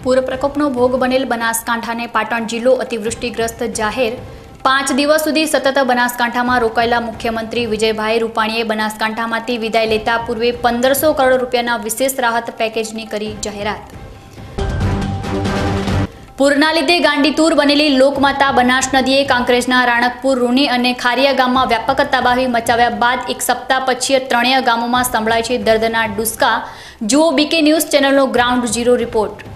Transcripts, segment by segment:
પૂર પ્રકોપનો ભોગ બનેલ બનાસકાંઠાને પાટણ જિલ્લો અતિવૃષ્ટિગ્રસ્ત જાહેર 5 દિવસ સુધી સતત બનાસકાંઠામાં રોકાયેલા મુખ્યમંત્રી વિજયભાઈ રૂપાણીએ બનાસકાંઠામાંથી વિદાય લેતા પૂર્વે 1500 કરોડ રૂપિયાના વિશેષ રાહત પેકેજની કરી જાહેરાત। પૂરના લીધે ગાંડીતુર બનેલી લોકમાતા બનાસ નદીએ કાંકરેજના રાણકપુર, રૂની અને ખારિયા ગામમાં વ્યાપક તબાહી મચાવ્યા બાદ એક સપ્તાહ પછી ત્રણેય ગામોમાં સંભળાય છે દર્દના ડુસ્કા। જુઓ બીકે ન્યૂઝ ચેનલનો ગ્રાઉન્ડ ઝીરો રિપોર્ટ।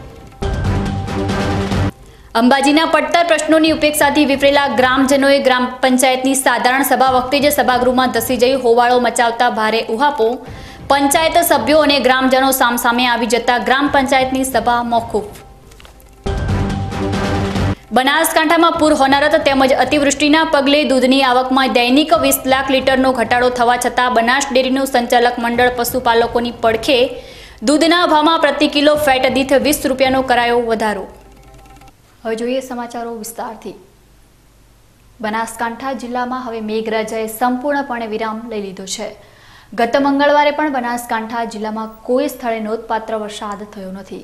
અંબાજીના પડતર પ્રશ્નોની ઉપેક્ષાથી વિફરેલા ગ્રામજનોએ ગ્રામ પંચાયતની સાધારણ સભા વખતે જ સભાગૃહમાં ધસી જઈ હોબાળો મચાવતા ભારે ઉહાપો। પંચાયત સભ્યો અને ગ્રામજનો સામસામે આવી જતા ગ્રામ પંચાયતની સભા મોકૂફ। બનાસકાંઠામાં પૂર હોનારત તેમજ અતિવૃષ્ટિના પગલે દૂધની આવકમાં દૈનિક 20 લાખ લીટરનો ઘટાડો થવા છતાં બનાસ ડેરીનું સંચાલક મંડળ પશુપાલકોની પડખે। દૂધના ભાવમાં પ્રતિ કિલો ફેટ દીઠ 20 રૂપિયાનો કરાયો વધારો। હવે જોઈએ સમાચારો વિસ્તારથી। બનાસકાંઠા જિલ્લામાં હવે મેઘરાજાએ સંપૂર્ણપણે વિરામ લઈ લીધો છે। ગત મંગળવારે પણ બનાસકાંઠા જિલ્લામાં કોઈ સ્થળે નોંધપાત્ર વરસાદ થયો નથી।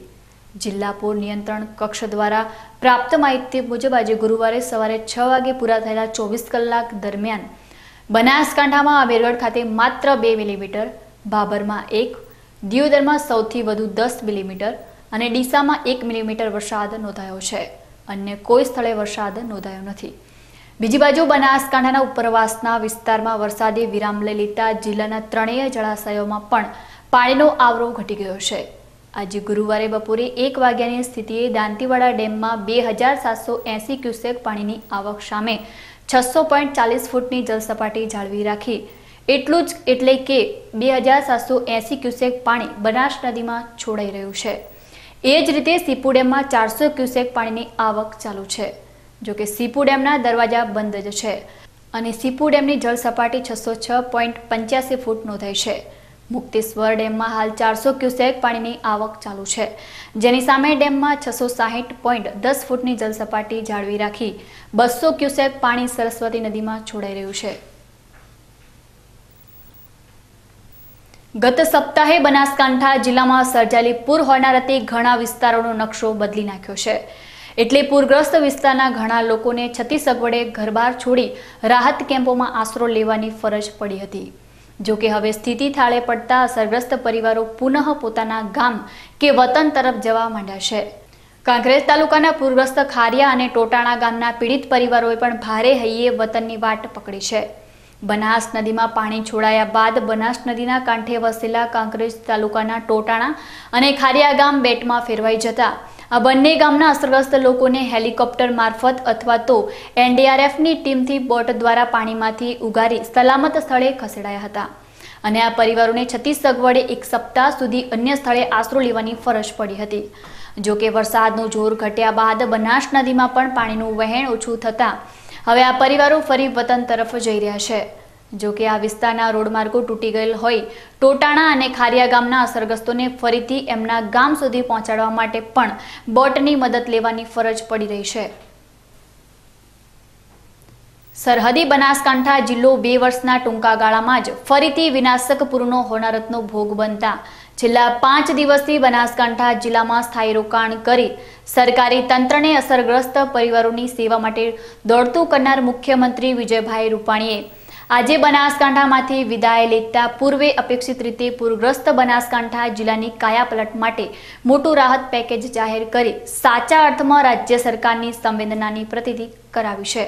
જિલ્લા પૂર નિયંત્રણ કક્ષ દ્વારા પ્રાપ્ત માહિતી મુજબ આજે ગુરુવારે સવારે 6 વાગે પૂરા થયેલા 24 કલાક દરમિયાન બનાસકાંઠામાં આમેરગઢ ખાતે માત્ર 2 મિલીમીટર, ભાભરમાં 1, દિયોદરમાં સૌથી વધુ 10 મિલીમીટર અને ડીસામાં 1 મિલીમીટર વરસાદ નોંધાયો છે। અન્ય કોઈ સ્થળે વરસાદ નોંધાયો નથી। બીજી બાજુ બનાસકાંઠાના ઉપરવાસના વિસ્તારમાં વરસાદે વિરામ લઈ લેતા જિલ્લાના ત્રણેય જળાશયોમાં પણ પાણીનો આવરો ઘટી ગયો છે। આજે ગુરુવારે બપોરે 1 વાગ્યાની સ્થિતિએ દાંતીવાડા ડેમમાં 2780 ક્યુસેક પાણીની આવક સામે 600.40 ફૂટની જળસપાટી જાળવી રાખી। એટલું જ એટલે કે 2780 ક્યુસેક પાણી બનાસ નદીમાં છોડાઈ રહ્યું છે। એ જ રીતે સીપુ ડેમમાં 400 ક્યુસેક પાણીની આવક ચાલુ છે। જો કે સીપુ ડેમના દરવાજા બંધ જ છે અને સીપુ ડેમની જળસપાટી 606.85 ફૂટ નોંધાઈ છે। મુક્તેશ્વર ડેમમાં હાલ 400 ક્યુસેક પાણીની આવક ચાલુ છે, જેની સામે ડેમમાં 660.10 ફૂટની જળસપાટી જાળવી રાખી 200 ક્યુસેક પાણી સરસ્વતી નદીમાં છોડાઈ રહ્યું છે। ગત સપ્તાહે બનાસકાંઠા જિલ્લામાં સર્જાયેલી પૂર હોનારતે ઘણા વિસ્તારોનો નકશો બદલી નાખ્યો છે। એટલે પૂરગ્રસ્ત વિસ્તારના ઘણા લોકોને છતી સગવડે ઘરબાર છોડી રાહત કેમ્પોમાં આશરો લેવાની ફરજ પડી હતી। જો કે હવે સ્થિતિ થાળે પડતા અસરગ્રસ્ત પરિવારો પુનઃ પોતાના ગામ કે વતન તરફ જવા માંડ્યા છે। કાંકરેજ તાલુકાના પૂરગ્રસ્ત ખારિયા અને ટોટાણા ગામના પીડિત પરિવારોએ પણ ભારે હૈયે વતનની વાટ પકડી છે। બનાસ નદીમાં પાણી છોડાયા બાદ બનાસ નદીના કાંઠે વસેલા કાંકરેજ તાલુકાના ટોટાણા અને ખારિયા ગામ બેટમાં ફેરવાઈ જતા આ બંને ગામના અસરગ્રસ્ત લોકોને હેલિકોપ્ટર મારફત અથવા તો એનડીઆરએફની ટીમથી બોટ દ્વારા પાણીમાંથી ઉગારી સલામત સ્થળે ખસેડાયા હતા અને આ પરિવારોને છતી સગવડે 1 સપ્તાહ સુધી અન્ય સ્થળે આશરો લેવાની ફરજ પડી હતી। જો કે વરસાદનું જોર ઘટ્યા બાદ બનાસ નદીમાં પણ પાણીનું વહેણ ઓછું થતાં હવે આ પરિવારો ફરી વતન તરફ જઈ રહ્યા છે। જો કે આ વિસ્તારના રોડમાર્ગો તૂટી ગયેલ હોય ટોટાણા અને ખારિયા ગામના અસરગ્રસ્તોને ફરીથી એમના ગામ સુધી પહોંચાડવા માટે પણ બોટની મદદ લેવાની ફરજ પડી રહી છે। સરહદી બનાસકાંઠા જિલ્લો 2 વર્ષના ટૂંકા ગાળામાં જ ફરીથી વિનાશક પૂરનો હોનારતનો ભોગ બનતા છેલ્લા 5 દિવસથી બનાસકાંઠા જિલ્લામાં સ્થાયી રોકાણ કરી સરકારી તંત્રને અસરગ્રસ્ત પરિવારોની સેવા માટે દોડતું કરનાર મુખ્યમંત્રી વિજયભાઈ રૂપાણીએ આજે બનાસકાંઠામાંથી વિદાય લેતા પૂર્વે અપેક્ષિત રીતે પૂરગ્રસ્ત બનાસકાંઠા જિલ્લાની કાયાપલટ માટે મોટું રાહત પેકેજ જાહેર કરી સાચા અર્થમાં રાજ્ય સરકારની સંવેદનાની પ્રતીતિ કરાવી છે।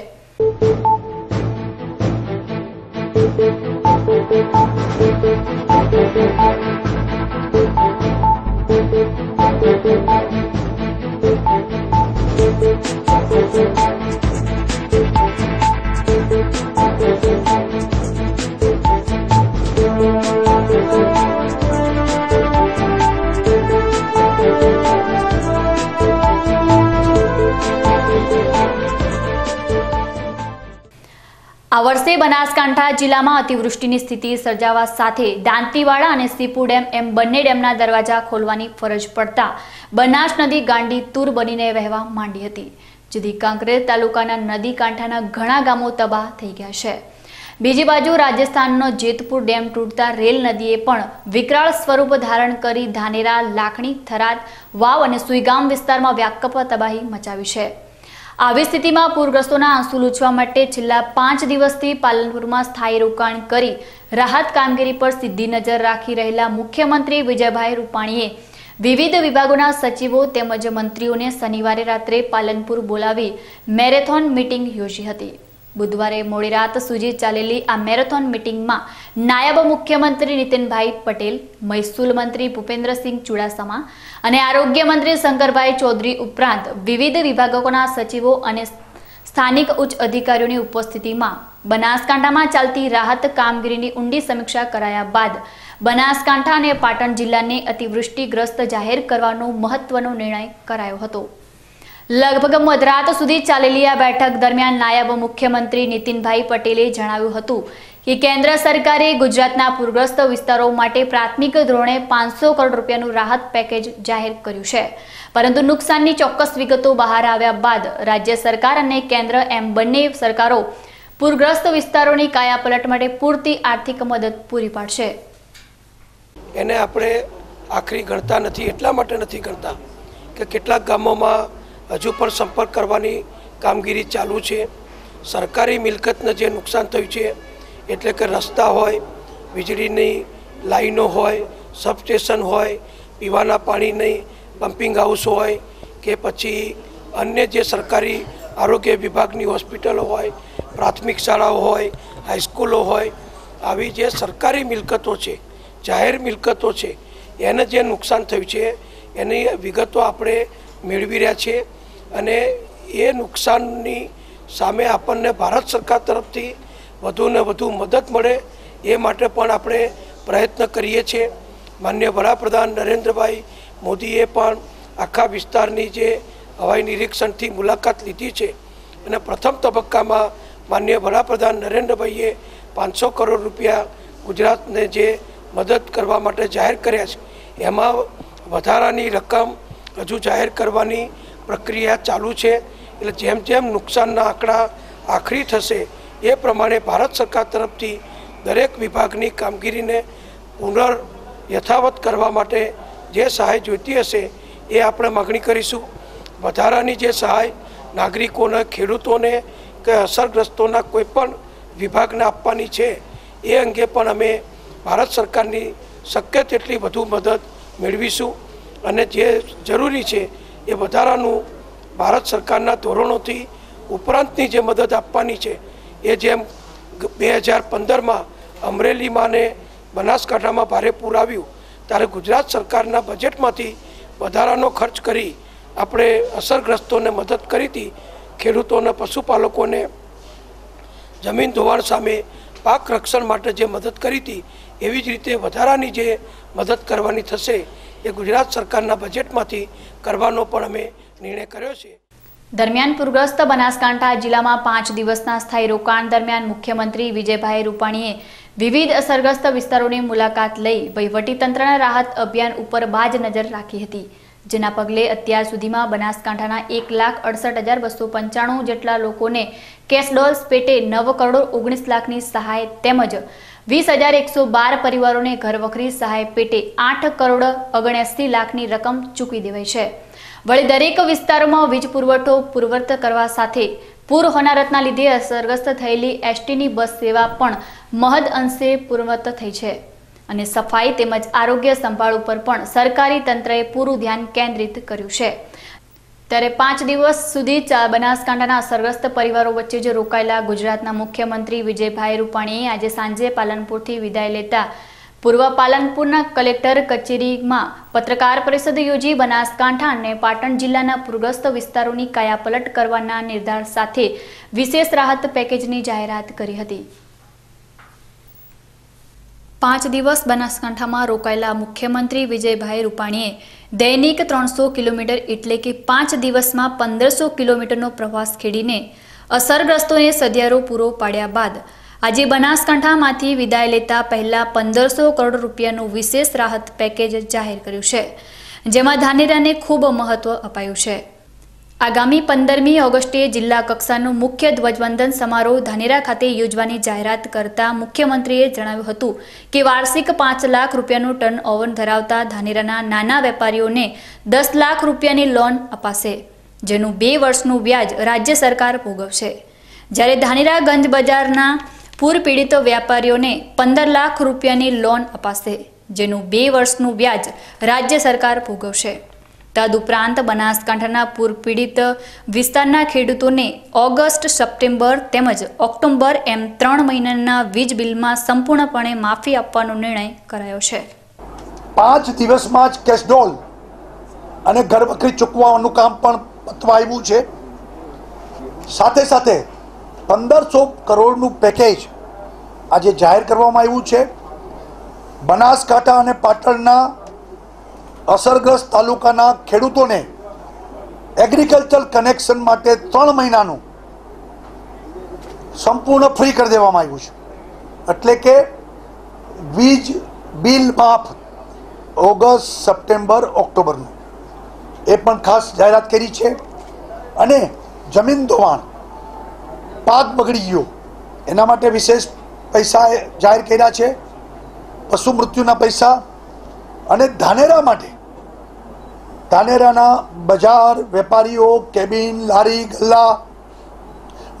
આ વર્ષે બનાસકાંઠા જિલ્લામાં અતિવૃષ્ટિની સ્થિતિ સર્જાવા સાથે દાંતીવાડા અને સીપુ ડેમ એમ બંને ડેમના દરવાજા ખોલવાની ફરજ પડતા બનાસ નદી ગાંડીતુર બનીને વહેવા માંડી હતી, જેથી કાંકરેજ તાલુકાના નદી કાંઠાના ઘણા ગામો તબાહ થઈ ગયા છે। બીજી બાજુ રાજસ્થાનનો જેતપુર ડેમ તૂટતા રેલ નદીએ પણ વિકરાળ સ્વરૂપ ધારણ કરી ધાનેરા, લાખણી, થરાદ, વાવ અને સુઈગામ વિસ્તારમાં વ્યાપક તબાહી મચાવી છે। આવી સ્થિતિમાં પૂરગ્રસ્તોના આંસુ લૂછવા માટે છેલ્લા 5 દિવસથી પાલનપુરમાં સ્થાયી રોકાણ કરી રાહત કામગીરી પર સીધી નજર રાખી રહેલા મુખ્યમંત્રી વિજયભાઈ રૂપાણીએ વિવિધ વિભાગોના સચિવો તેમજ મંત્રીઓને શનિવારે રાત્રે પાલનપુર બોલાવી મેરેથોન મીટિંગ યોજી હતી। બુધવારે મોડી રાત સુધી ચાલેલી આ મેરેથોન મીટિંગમાં નાયબ મુખ્યમંત્રી નીતિનભાઈ પટેલ, મહેસૂલ મંત્રી ભૂપેન્દ્રસિંહ ચુડાસમા અને આરોગ્ય મંત્રી શંકરભાઈ ચૌધરી ઉપરાંત વિવિધ વિભાગોના સચિવો અને સ્થાનિક ઉચ્ચ અધિકારીઓની ઉપસ્થિતિમાં બનાસકાંઠામાં ચાલતી રાહત કામગીરીની ઊંડી સમીક્ષા કરાયા બાદ બનાસકાંઠા અને પાટણ જિલ્લાને અતિવૃષ્ટિગ્રસ્ત જાહેર કરવાનો મહત્વનો નિર્ણય કરાયો હતો। લગભગ મધરાત સુધી ચાલેલી આ બેઠક દરમિયાન નાયબ મુખ્યમંત્રી નીતિનભાઈ પટેલે જણાવ્યું હતું કે કેન્દ્ર સરકારે ગુજરાતના પૂરગ્રસ્ત વિસ્તારો માટે પ્રાથમિક ધોરણે 500 કરોડ રૂપિયાનું રાહત પેકેજ જાહેર કર્યું છે, પરંતુ નુકસાનની ચોક્કસ વિગતો બહાર આવ્યા બાદ રાજ્ય સરકાર અને કેન્દ્ર એમ બંને સરકારો પૂરગ્રસ્ત વિસ્તારોની કાયાપલટ માટે પૂરતી આર્થિક મદદ પૂરી પાડશે। એને આપણે આખરી ગણતા નથી, એટલા માટે નથી ગણતા કે કેટલાક ગામોમાં હજુ પણ સંપર્ક કરવાની કામગીરી ચાલુ છે। સરકારી મિલકતને જે નુકસાન થયું છે એટલે કે રસ્તા હોય, વીજળીની લાઈનો હોય, સબસ્ટેશન હોય, પીવાના પાણીની પમ્પિંગ હાઉસ હોય કે પછી અન્ય જે સરકારી આરોગ્ય વિભાગની હોસ્પિટલો હોય, પ્રાથમિક શાળાઓ હોય, હાઈસ્કૂલો હોય, આવી જે સરકારી મિલકતો છે, જાહેર મિલકતો છે, એને જે નુકસાન થયું છે એની વિગતો આપણે મેળવી રહ્યા છીએ અને એ નુકસાનની સામે આપણને ભારત સરકાર તરફથી વધુને વધુ મદદ મળે એ માટે પણ આપણે પ્રયત્ન કરીએ છીએ। માનનીય વડાપ્રધાન નરેન્દ્રભાઈ મોદીએ પણ આખા વિસ્તારની જે હવાઈ નિરીક્ષણથી મુલાકાત લીધી છે અને પ્રથમ તબક્કામાં માનનીય વડાપ્રધાન નરેન્દ્રભાઈએ 500 કરોડ રૂપિયા ગુજરાતને જે મદદ કરવા માટે જાહેર કર્યા છે એમાં વધારાની રકમ હજુ જાહેર કરવાની પ્રક્રિયા ચાલુ છે। એટલે જેમ જેમ નુકસાનના આંકડા આખરી થશે એ પ્રમાણે ભારત સરકાર તરફથી દરેક વિભાગની કામગીરીને પુનઃ યથાવત કરવા માટે જે સહાય જોઈતી હશે એ આપણે માગણી કરીશું। વધારાની જે સહાય નાગરિકોને, ખેડૂતોને કે અસરગ્રસ્તોના કોઈપણ વિભાગને આપવાની છે એ અંગે પણ અમે ભારત સરકારની શક્ય તેટલી વધુ મદદ મેળવીશું અને જે જરૂરી છે એ વધારાનું ભારત સરકારના ધોરણોથી ઉપરાંતની જે મદદ આપવાની છે એ જેમ 2015માં અમરેલીમાં ને બનાસકાંઠામાં ભારે પૂર આવ્યું ત્યારે ગુજરાત સરકારના બજેટમાંથી વધારાનો ખર્ચ કરી આપણે અસરગ્રસ્તોને મદદ કરી હતી। ખેડૂતોને, પશુપાલકોને જમીન ધોવાણ સામે પાક રક્ષણ માટે જે મદદ કરી હતી એવી જ રીતે વધારાની જે મદદ કરવાની થશે એ ગુજરાત સરકારના બજેટમાંથી કરવાનો પણ અમે નિર્ણય કર્યો છે। દરમિયાન પૂરગ્રસ્ત બનાસકાંઠા જિલ્લામાં 5 દિવસના સ્થાયી રોકાણ દરમિયાન મુખ્યમંત્રી વિજયભાઈ રૂપાણીએ વિવિધ અસરગ્રસ્ત વિસ્તારોની મુલાકાત લઈ વહીવટીતંત્રના રાહત અભિયાન ઉપર બાજ નજર રાખી હતી, જેના પગલે અત્યાર સુધીમાં બનાસકાંઠાના 1,68,295 જેટલા લોકોને કેશ ડોલ્સ પેટે 9 કરોડ 19 લાખની સહાય તેમજ 20,112 પરિવારોને ઘરવખરી સહાય પેટે 8 કરોડ 79 લાખની રકમ ચૂકવી દેવાઈ છે। વળી દરેક વિસ્તારોમાં વીજ પુરવઠો પૂર્વવત કરવા સાથે પૂર હોનારતના લીધે અસરગ્રસ્ત થયેલી એસટીની બસ સેવા પણ મહદ અંશે પૂર્વવત થઈ છે અને સફાઈ તેમજ આરોગ્ય સંભાળ ઉપર પણ સરકારી તંત્રએ પૂરું ધ્યાન કેન્દ્રિત કર્યું છે। ત્યારે 5 દિવસ સુધી બનાસકાંઠાના અસરગ્રસ્ત પરિવારો વચ્ચે જ રોકાયેલા ગુજરાતના મુખ્યમંત્રી વિજયભાઈ રૂપાણીએ આજે સાંજે પાલનપુરથી વિદાય લેતા પૂર્વ પાલનપુરના કલેક્ટર કચેરીમાં પત્રકાર પરિષદ યોજી બનાસકાંઠા અને પાટણ જિલ્લાના પૂરગ્રસ્ત વિસ્તારોની કાયાપલટ કરવાના નિર્ધાર સાથે વિશેષ રાહત પેકેજની જાહેરાત કરી હતી। 5 દિવસ બનાસકાંઠામાં રોકાયેલા મુખ્યમંત્રી વિજયભાઈ રૂપાણીએ દૈનિક 300 કિલોમીટર એટલે કે 5 દિવસમાં 1500 કિલોમીટરનો પ્રવાસ ખેડીને અસરગ્રસ્તોને સધિયારો પૂરો પાડ્યા બાદ આજે બનાસકાંઠામાંથી વિદાય લેતા પહેલા 1500 કરોડ રૂપિયાનું વિશેષ રાહત પેકેજ જાહેર કર્યું છે, જેમાં ધાનેરાને ખૂબ મહત્વ અપાયું છે। આગામી 15મી ઓગસ્ટે જિલ્લા કક્ષાનો મુખ્ય ધ્વજવંદન સમારોહ ધાનેરા ખાતે યોજવાની જાહેરાત કરતા મુખ્યમંત્રીએ જણાવ્યું હતું કે વાર્ષિક 5 લાખ રૂપિયાનું ટર્નઓવર ધરાવતા ધાનેરાના નાના વેપારીઓને 10 લાખ રૂપિયાની લોન અપાશે, જેનું 2 વર્ષનું વ્યાજ રાજ્ય સરકાર ભોગવશે, જ્યારે ધાનેરા ગંજ બજારના પૂર પીડિત વ્યાપારીઓને 15 લાખ રૂપિયાની લોન અપાશે, જેનું 2 વર્ષનું વ્યાજ રાજ્ય સરકાર ભોગવશે। તદુપરાંત બનાસકાંઠાના પૂર પીડિત વિસ્તારના ખેડૂતોને ઓગસ્ટ, સપ્ટેમ્બર તેમજ ઓક્ટોબર એમ 3 મહિનાના વીજ બિલમાં સંપૂર્ણપણે માફી આપવાનો નિર્ણય કરાયો છે। 5 દિવસમાં જ કેશડોલ અને ઘરવખરી ચૂકવવાનું કામ પણ પતવા આવ્યું છે। સાથે સાથે 1500 કરોડનું પેકેજ આજે જાહેર કરવામાં આવ્યું છે। બનાસકાંઠા અને પાટણના અસરગ્રસ્ત તાલુકાના ખેડૂતોને એગ્રીકલ્ચર કનેક્શન માટે 3 મહિનાનું સંપૂર્ણ ફ્રી કરી દેવામાં આવ્યું છે, એટલે કે વીજ બિલ માફ ઓગસ્ટ, સપ્ટેમ્બર, ઓક્ટોબરનું એ પણ ખાસ જાહેરાત કરી છે। અને જમીન ધોવાણ, પાક બગડી ગયો એના માટે વિશેષ પૈસા જાહેર કર્યા છે, પશુ મૃત્યુના પૈસા, અને ધાનેરા માટે ધાનેરાના બજાર વેપારીઓ, કેબિન, લારી ગલ્લા,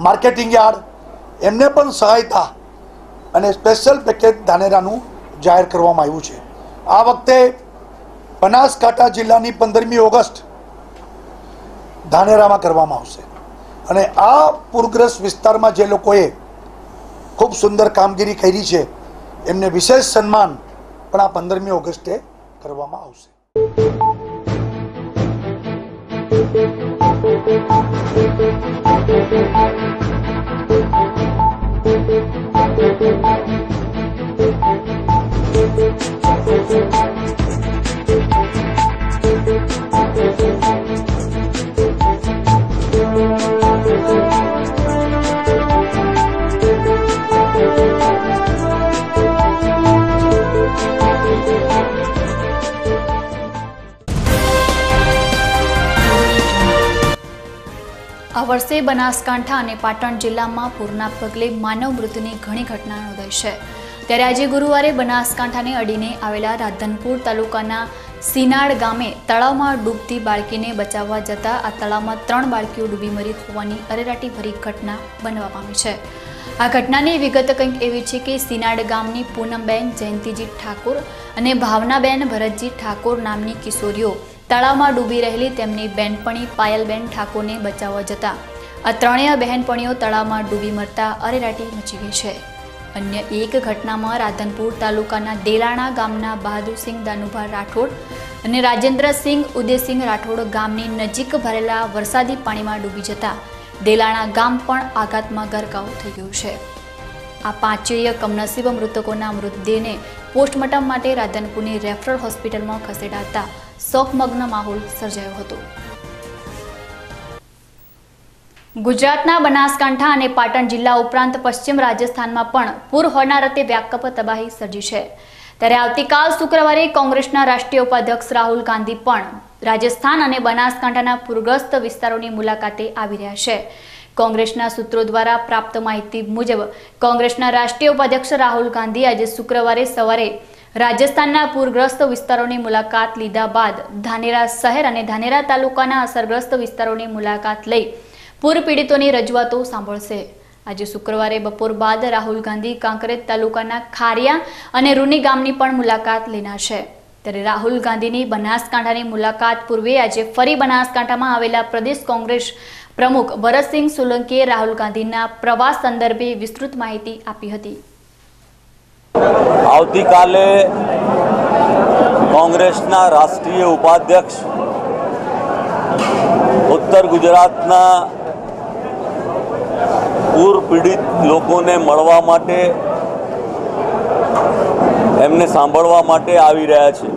માર્કેટિંગ યાર્ડ એમને પણ સહાયતા અને સ્પેશિયલ પેકેજ ધાનેરાનું જાહેર કરવામાં આવ્યું છે। આ વખતે બનાસકાંઠા જિલ્લાની 15મી ઓગસ્ટ ધાનેરામાં કરવામાં આવશે, અને આ પૂરગ્રસ્ત વિસ્તારમાં જે લોકોએ ખૂબ સુંદર કામગીરી કરી છે એમને વિશેષ સન્માન પણ આ 15મી ઓગસ્ટે કરવામાં આવશે। આ વર્ષે બનાસકાંઠા અને પાટણ જિલ્લામાં પૂરના પગલે માનવ મૃત્યુની ઘણી ઘટના નોંધાઈ છે, ત્યારે આજે ગુરુવારે બનાસકાંઠાને અડીને આવેલા રાધનપુર તાલુકાના સીનાડ ગામે તળાવમાં ડૂબતી બાળકીને બચાવવા જતા આ તળાવમાં 3 બાળકીઓ ડૂબી મરી હોવાની અરેરાટીભરી ઘટના બનવા પામી છે। આ ઘટનાની વિગત કંઈક એવી છે કે સીનાડ ગામની પૂનમબેન જયંતિજી ઠાકોર અને ભાવનાબેન ભરતજી ઠાકોર નામની કિશોરીઓ તળાવમાં ડૂબી રહેલી તેમની બહેનપણી પાયલબેન ઠાકોરને બચાવવા જતા આ ત્રણેય બહેનપણીઓ તળાવમાં ડૂબી મરતા અરેરાટી મચી ગઈ છે। અન્ય એક ઘટનામાં રાધનપુર તાલુકાના દેલાણા ગામના બહાદુરસિંહ દાનુભા રાઠોડ અને રાજેન્દ્રસિંહ ઉદયસિંહ રાઠોડ ગામની નજીક ભરેલા વરસાદી પાણીમાં ડૂબી જતા દેલાણા ગામ પણ આઘાતમાં ગરકાવ થઈ ગયું છે। આ પાંચેય કમનસીબ મૃતકોના મૃતદેહને પોસ્ટમોર્ટમ માટે રાધનપુરની રેફરલ હોસ્પિટલમાં ખસેડાતા શોકમગ્ન માહોલ સર્જાયો હતો। ગુજરાતના બનાસકાંઠા અને પાટણ જિલ્લા ઉપરાંત પશ્ચિમ રાજસ્થાનમાં પણ પૂર હોનારતે વ્યાપક તબાહી સર્જી છે, ત્યારે આવતીકાલ શુક્રવારે કોંગ્રેસના રાષ્ટ્રીય ઉપાધ્યક્ષ રાહુલ ગાંધી પણ રાજસ્થાન અને બનાસકાંઠાના પૂરગ્રસ્ત વિસ્તારોની મુલાકાતે આવી રહ્યા છે। કોંગ્રેસના સૂત્રો દ્વારા પ્રાપ્ત માહિતી મુજબ કોંગ્રેસના રાષ્ટ્રીય ઉપાધ્યક્ષ રાહુલ ગાંધી આજે શુક્રવારે સવારે રાજસ્થાનના પૂરગ્રસ્ત વિસ્તારોની મુલાકાત લીધા બાદ ધાનેરા શહેર અને ધાનેરા તાલુકાના અસરગ્રસ્ત વિસ્તારોની મુલાકાત લઈ પૂર પીડિતોની રજૂઆતો સાંભળશે। આજે શુક્રવારે બપોર બાદ રાહુલ ગાંધી કાંકરેજ તાલુકાના ખારિયા અને રૂની ગામની પણ મુલાકાત લેનાર છે, ત્યારે રાહુલ ગાંધીની બનાસકાંઠાની મુલાકાત પૂર્વે આજે ફરી બનાસકાંઠામાં આવેલા પ્રદેશ કોંગ્રેસ પ્રમુખ ભરતસિંહ સોલંકીએ રાહુલ ગાંધીના પ્રવાસ સંદર્ભે વિસ્તૃત માહિતી આપી હતી। આવતીકાલે કોંગ્રેસના રાષ્ટ્રીય ઉપાધ્યક્ષ ઉત્તર ગુજરાતના પૂર પીડિત લોકોને મળવા માટે, એમને સાંભળવા માટે આવી રહ્યા છે।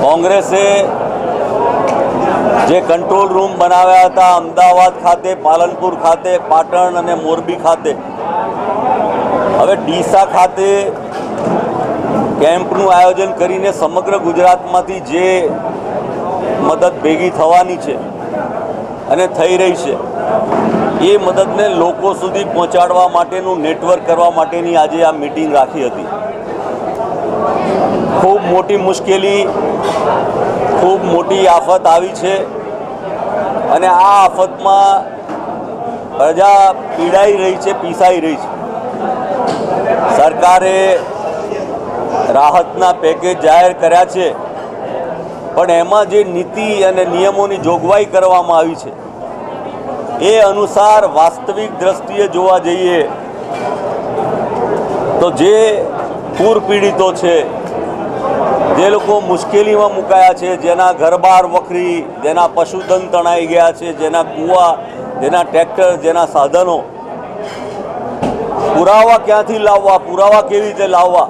કોંગ્રેસે જે કંટ્રોલ રૂમ બનાવ્યા હતા અમદાવાદ ખાતે, પાલનપુર ખાતે, પાટણ અને મોરબી ખાતે, હવે ડીસા ખાતે કેમ્પનું આયોજન કરીને સમગ્ર ગુજરાતમાંથી જે મદદ ભેગી થવાની છે અને થઈ રહી છે, એ મદદને લોકો સુધી પહોંચાડવા માટેનું નેટવર્ક કરવા માટેની આજે આ મીટિંગ રાખી હતી. ખૂબ મોટી મુશ્કેલી, ખૂબ મોટી આફત આવી છે અને આ આફતમાં પ્રજા પીડાઈ રહી છે, પીસાઈ રહી છે. સરકારે રાહતના પેકેજ જાહેર કર્યા છે, પણ એમાં જે નીતિ અને નિયમોની જોગવાઈ કરવામાં આવી છે એ અનુસાર વાસ્તવિક દ્રષ્ટિએ જોવા જઈએ તો જે પૂર પીડિતો છે, જે લોકો મુશ્કેલીમાં મુકાયા છે, જેના ઘરબાર વખરી, જેના પશુધન તણાઈ ગયા છે, જેના કૂવા, જેના ટ્રેક્ટર, જેના સાધનો, પુરાવા ક્યાંથી લાવવા, પુરાવા કેવી રીતે લાવવા?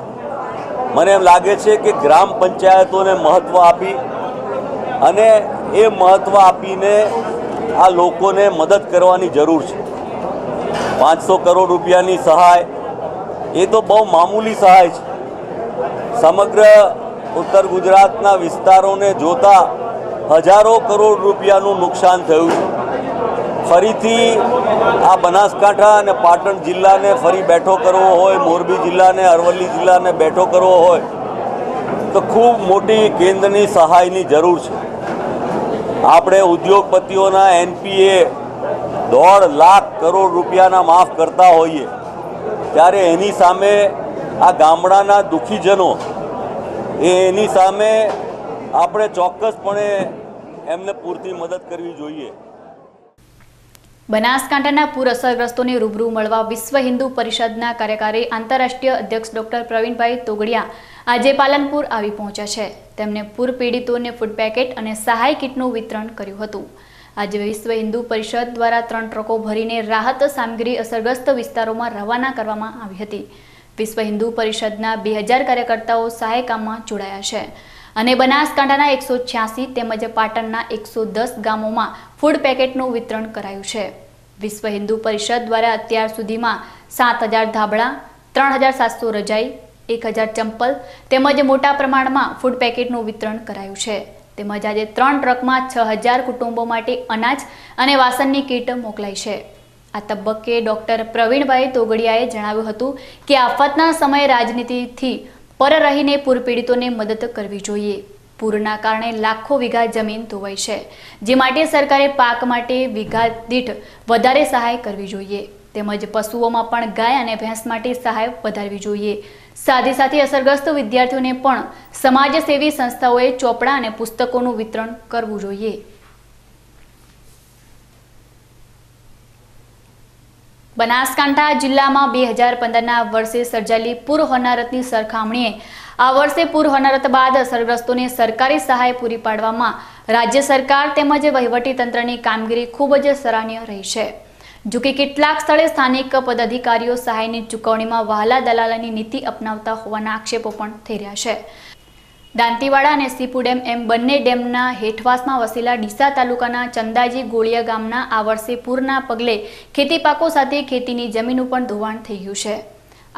મને એમ લાગે છે કે ગ્રામ પંચાયતોને મહત્ત્વ આપી અને એ મહત્ત્વ આપીને આ લોકોને મદદ કરવાની જરૂર છે. 500 કરોડ રૂપિયાની સહાય એ તો બહુ મામૂલી સહાય છે. સમગ્ર ઉત્તર ગુજરાતના વિસ્તારોને જોતા હજારો કરોડ રૂપિયાનું નુકસાન થયું છે. ફરીથી આ બનાસકાંઠા અને પાટણ જિલ્લાને ફરી બેઠો કરવો હોય, મોરબી જિલ્લાને, અરવલ્લી જિલ્લાને બેઠો કરવો હોય તો ખૂબ મોટી કેન્દ્રની સહાયની જરૂર છે. આપણે ઉદ્યોગપતિઓના NPA 1.5 લાખ કરોડ રૂપિયાના માફ કરતા હોઈએ ત્યારે એની સામે આ ગામડાના દુઃખીજનો એની સામે આપણે ચોક્કસપણે એમને પૂરતી મદદ કરવી જોઈએ. બનાસકાંઠાના પૂર અસરગ્રસ્તોને રૂબરૂ મળવા વિશ્વ હિન્દુ પરિષદના કાર્યકારી આંતરરાષ્ટ્રીય અધ્યક્ષ ડોક્ટર પ્રવીણભાઈ તોગડિયા આજે પાલનપુર આવી પહોંચ્યા છે. તેમણે પૂર પીડિતોને ફૂડ પેકેટ અને સહાય કીટનું વિતરણ કર્યું હતું. આજે વિશ્વ હિન્દુ પરિષદ દ્વારા 3 ટ્રકો ભરીને રાહત સામગ્રી અસરગ્રસ્ત વિસ્તારોમાં રવાના કરવામાં આવી હતી. વિશ્વ હિન્દુ પરિષદના 2000 કાર્યકર્તાઓ સહાય કામમાં જોડાયા છે અને બનાસકાંઠાના 186 તેમજ પાટણના 110 ગામોમાં ફૂડ પેકેટનું વિતરણ કરાયું છે. વિશ્વ હિન્દુ પરિષદ દ્વારા અત્યાર સુધીમાં 7000 ધાબળા, 3700 રજાઈ, 1000 ચંપલ તેમજ મોટા પ્રમાણમાં ફૂડ પેકેટનું વિતરણ કરાયું છે. તેમજ આજે 3 ટ્રકમાં 6000 કુટુંબો માટે અનાજ અને વાસણની કીટ મોકલાઈ છે. આ તબક્કે ડોક્ટર પ્રવીણભાઈ તોગડિયાએ જણાવ્યું હતું કે આફતના સમયે રાજનીતિથી પર રહીને પૂર પીડિતોને મદદ કરવી જોઈએ. પૂરના કારણે લાખો વીઘા જમીન ધોવાઈ છે, જે માટે સરકારે પાક માટે વીઘા દીઠ વધારે સહાય કરવી જોઈએ. તેમજ પશુઓમાં પણ ગાય અને ભેંસ માટે સહાય વધારવી જોઈએ. સાથે અસરગ્રસ્ત વિદ્યાર્થીઓને પણ સમાજસેવી સંસ્થાઓએ ચોપડા અને પુસ્તકોનું વિતરણ કરવું જોઈએ. બનાસકાંઠા જિલ્લામાં 2015ના વર્ષે સર્જાયેલી પૂર હોનારતની સરખામણીએ આ વર્ષે પૂર હોનારત બાદ અસરગ્રસ્તોને સરકારી સહાય પૂરી પાડવામાં રાજ્ય સરકાર તેમજ વહીવટીતંત્રની કામગીરી ખૂબ જ સરાહનીય રહી છે. જો કે કેટલાક સ્થળે સ્થાનિક પદાધિકારીઓ સહાયની ચૂકવણીમાં વહાલા દલાલની નીતિ અપનાવતા હોવાના આક્ષેપો પણ થઈ રહ્યા છે. દાંતીવાડા અને સીપુ ડેમ એમ બંને ડેમના હેઠવાસમાં વસેલા ડીસા તાલુકાના ચંદાજી ગોળિયા ગામના આ વર્ષે પૂરના પગલે ખેતી પાકો સાથે ખેતીની જમીનનું પણ ધોવાણ થઈ ગયું છે.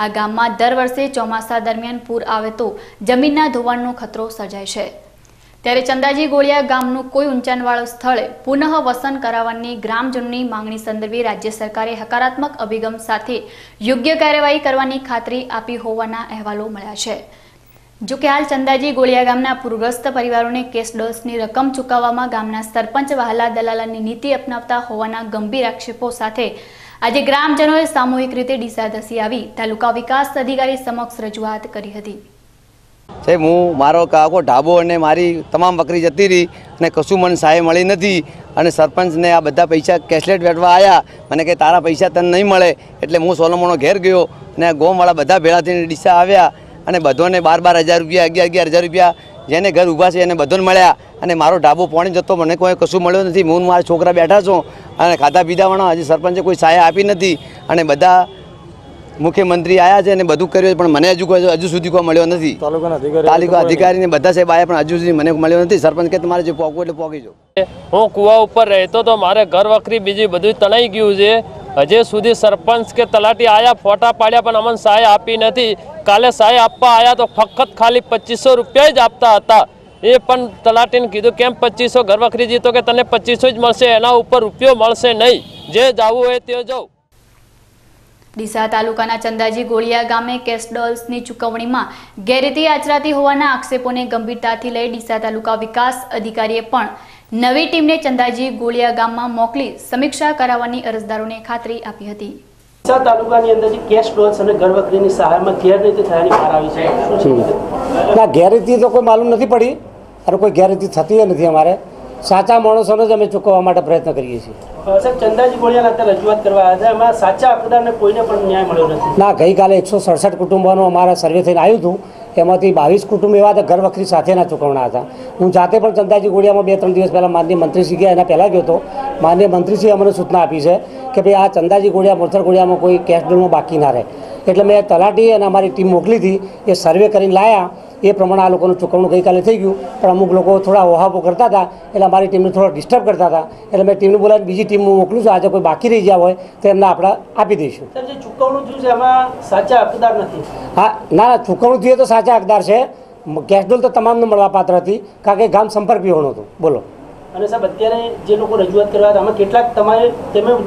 આ ગામમાં દર વર્ષે ચોમાસા દરમિયાન પૂર આવે તો જમીનના ધોવાણનો ખતરો સર્જાય છે. ત્યારે ચંદાજી ગોળિયા ગામનું કોઈ ઊંચાણવાળું સ્થળે પુનઃ વસન કરાવવાની ગ્રામજનોની માંગણી સંદર્ભે રાજ્ય સરકારે હકારાત્મક અભિગમ સાથે યોગ્ય કાર્યવાહી કરવાની ખાતરી આપી હોવાના અહેવાલો મળ્યા છે. જો કે હાલ ચંદાજી ગોળિયા ગામના પૂરગ્રસ્ત પરિવારોને કેશ ડોસની રકમ ચૂકવવામાં ગામના સરપંચ વહાલા દલાલની નીતિ અપનાવતા હોવાના ગંભીર આક્ષેપો સાથે આજે ગ્રામજનોએ સામૂહિક રીતે ડીસા ધસી આવી તાલુકા વિકાસ અધિકારી સમક્ષ રજૂઆત કરી હતી. સાહેબ, હું મારો કાકો ઢાબો અને મારી તમામ બકરી જતી રહી અને કશું મને સહાય મળી નથી અને સરપંચને આ બધા પૈસા કેશલેટ વેઠવા આવ્યા. મને કે તારા પૈસા તને નહીં મળે એટલે હું સોલોમોનો ઘેર ગયો અને ગોમવાળા બધા ભેળા થઈને ડીસા આવ્યા અને બધાને 12,000 રૂપિયા, 11,000 રૂપિયા જેને ઘર ઊભા છે એને બધાને મળ્યા અને મારો ઢાબો પાણી જતો મને કોઈ કશું મળ્યો નથી. હું મારા છોકરા બેઠા છું અને ખાધા પીધાવાળા હજી સરપંચે કોઈ સહાય આપી નથી અને બધા મુખ્યમંત્રી આવ્યા છે અને બધું કર્યું પણ મને હજુ સુધી કોઈ મળ્યો નથી. તાલુકા અધિકારીને બધા સાહેબ આવ્યા પણ હજુ સુધી મને મળ્યો નથી. સરપંચ કે તમારે જે પોગવું એટલે પોગી જાઓ. હું કુવા ઉપર રહેતો તો મારે ઘર વખરી બીજી બધું તણાઈ ગયું છે. હજી સુધી સરપંચ કે તલાટી આવ્યા, ફોટા પાડ્યા પણ અમને સહાય આપી નથી. કાલે સહાય આપવા આવ્યા તો ફક્ત ખાલી 2500 રૂપિયા જ આપતા હતા. એ પણ તલાટીને કીધું કેમ 2500 ઘર વખરી જીતો કે તને 2500 જ મળશે, એના ઉપર રૂપિયો મળશે નહીં, જે જવું હોય તે જાઓ. ડીસા તાલુકાના ચંદાજી ગોળિયા ગામે કેશ ડોલ્સની ચૂકવણીમાં ગેરરીતિ આચરાતી હોવાના આક્ષેપોને ગંભીરતાથી લઈ ડીસા તાલુકા વિકાસ અધિકારીએ પણ નવી ટીમને ચંદાજી ગોળિયા ગામમાં મોકલી સમીક્ષા કરાવવાની અરજદારોને ખાતરી આપી હતી. ડીસા તાલુકાની અંદર જે કેશ ડોલ્સ અને ઘર વખરીની સહાયમાં ગેરરીતિ થયાની બહાર આવી છે. ના, ગેરરીતિ તો કોઈ માલુમ નથી પડી અને કોઈ ગેરરીતિ થતી નથી. અમારે સાચા માણસોને જ અમે ચૂકવવા માટે પ્રયત્ન કરીએ છીએ. સાહેબ, ચંદાજી ગોળિયાના અત્યારે રજૂઆત કરવા આવ્યા હતા, એમાં સાચા હકદારને કોઈને પણ ન્યાય મળ્યો નથી. ના, ગઈકાલે 167 કુટુંબોનું અમારા સર્વે થઈને આવ્યું હતું. એમાંથી 22 કુટુંબ એવા હતા ઘર વખરી સાથેના ચૂકવણા હતા. હું જાતે પણ ચંદાજી ગોળિયામાં 2-3 દિવસ પહેલાં માનનીય મંત્રીશ્રી ગયા, એના પહેલાં ગયો હતો. માનનીય મંત્રીશ્રીએ અમને સૂચના આપી છે કે ભાઈ આ ચંદાજી ગોળિયા મોરથલ ગોળિયામાં કોઈ કેશ ડોલમાં બાકી ના રહે. એટલે મેં તલાટી અને અમારી ટીમ મોકલી હતી, એ સર્વે કરીને લાયા. એ પ્રમાણે આ લોકોનું ચૂકવણું ગઈકાલે થઈ ગયું, પણ અમુક લોકો થોડા ઓહાપો કરતા હતા એટલે અમારી ટીમને થોડા ડિસ્ટર્બ કરતા હતા. એટલે મેં ટીમને બોલાવીને બીજી ટીમ હું મોકલું છું. આજે કોઈ બાકી રહી ગયા હોય તો એમને આપણે આપી દઈશું. જે ચૂકવણું થયું છે એમાં સાચા હકદાર નથી. હા, ના, ચૂકવણું થયું તો સાચા હકદાર છે. કેશ ડોલ તો તમામને મળવાપાત્ર હતી, કારણ કે ગામ સંપર્ક વિહોણું હતું. બોલો. અને સાહેબ, અત્યારે જે લોકો રજૂઆત કરવા હતા, આમાં કેટલાક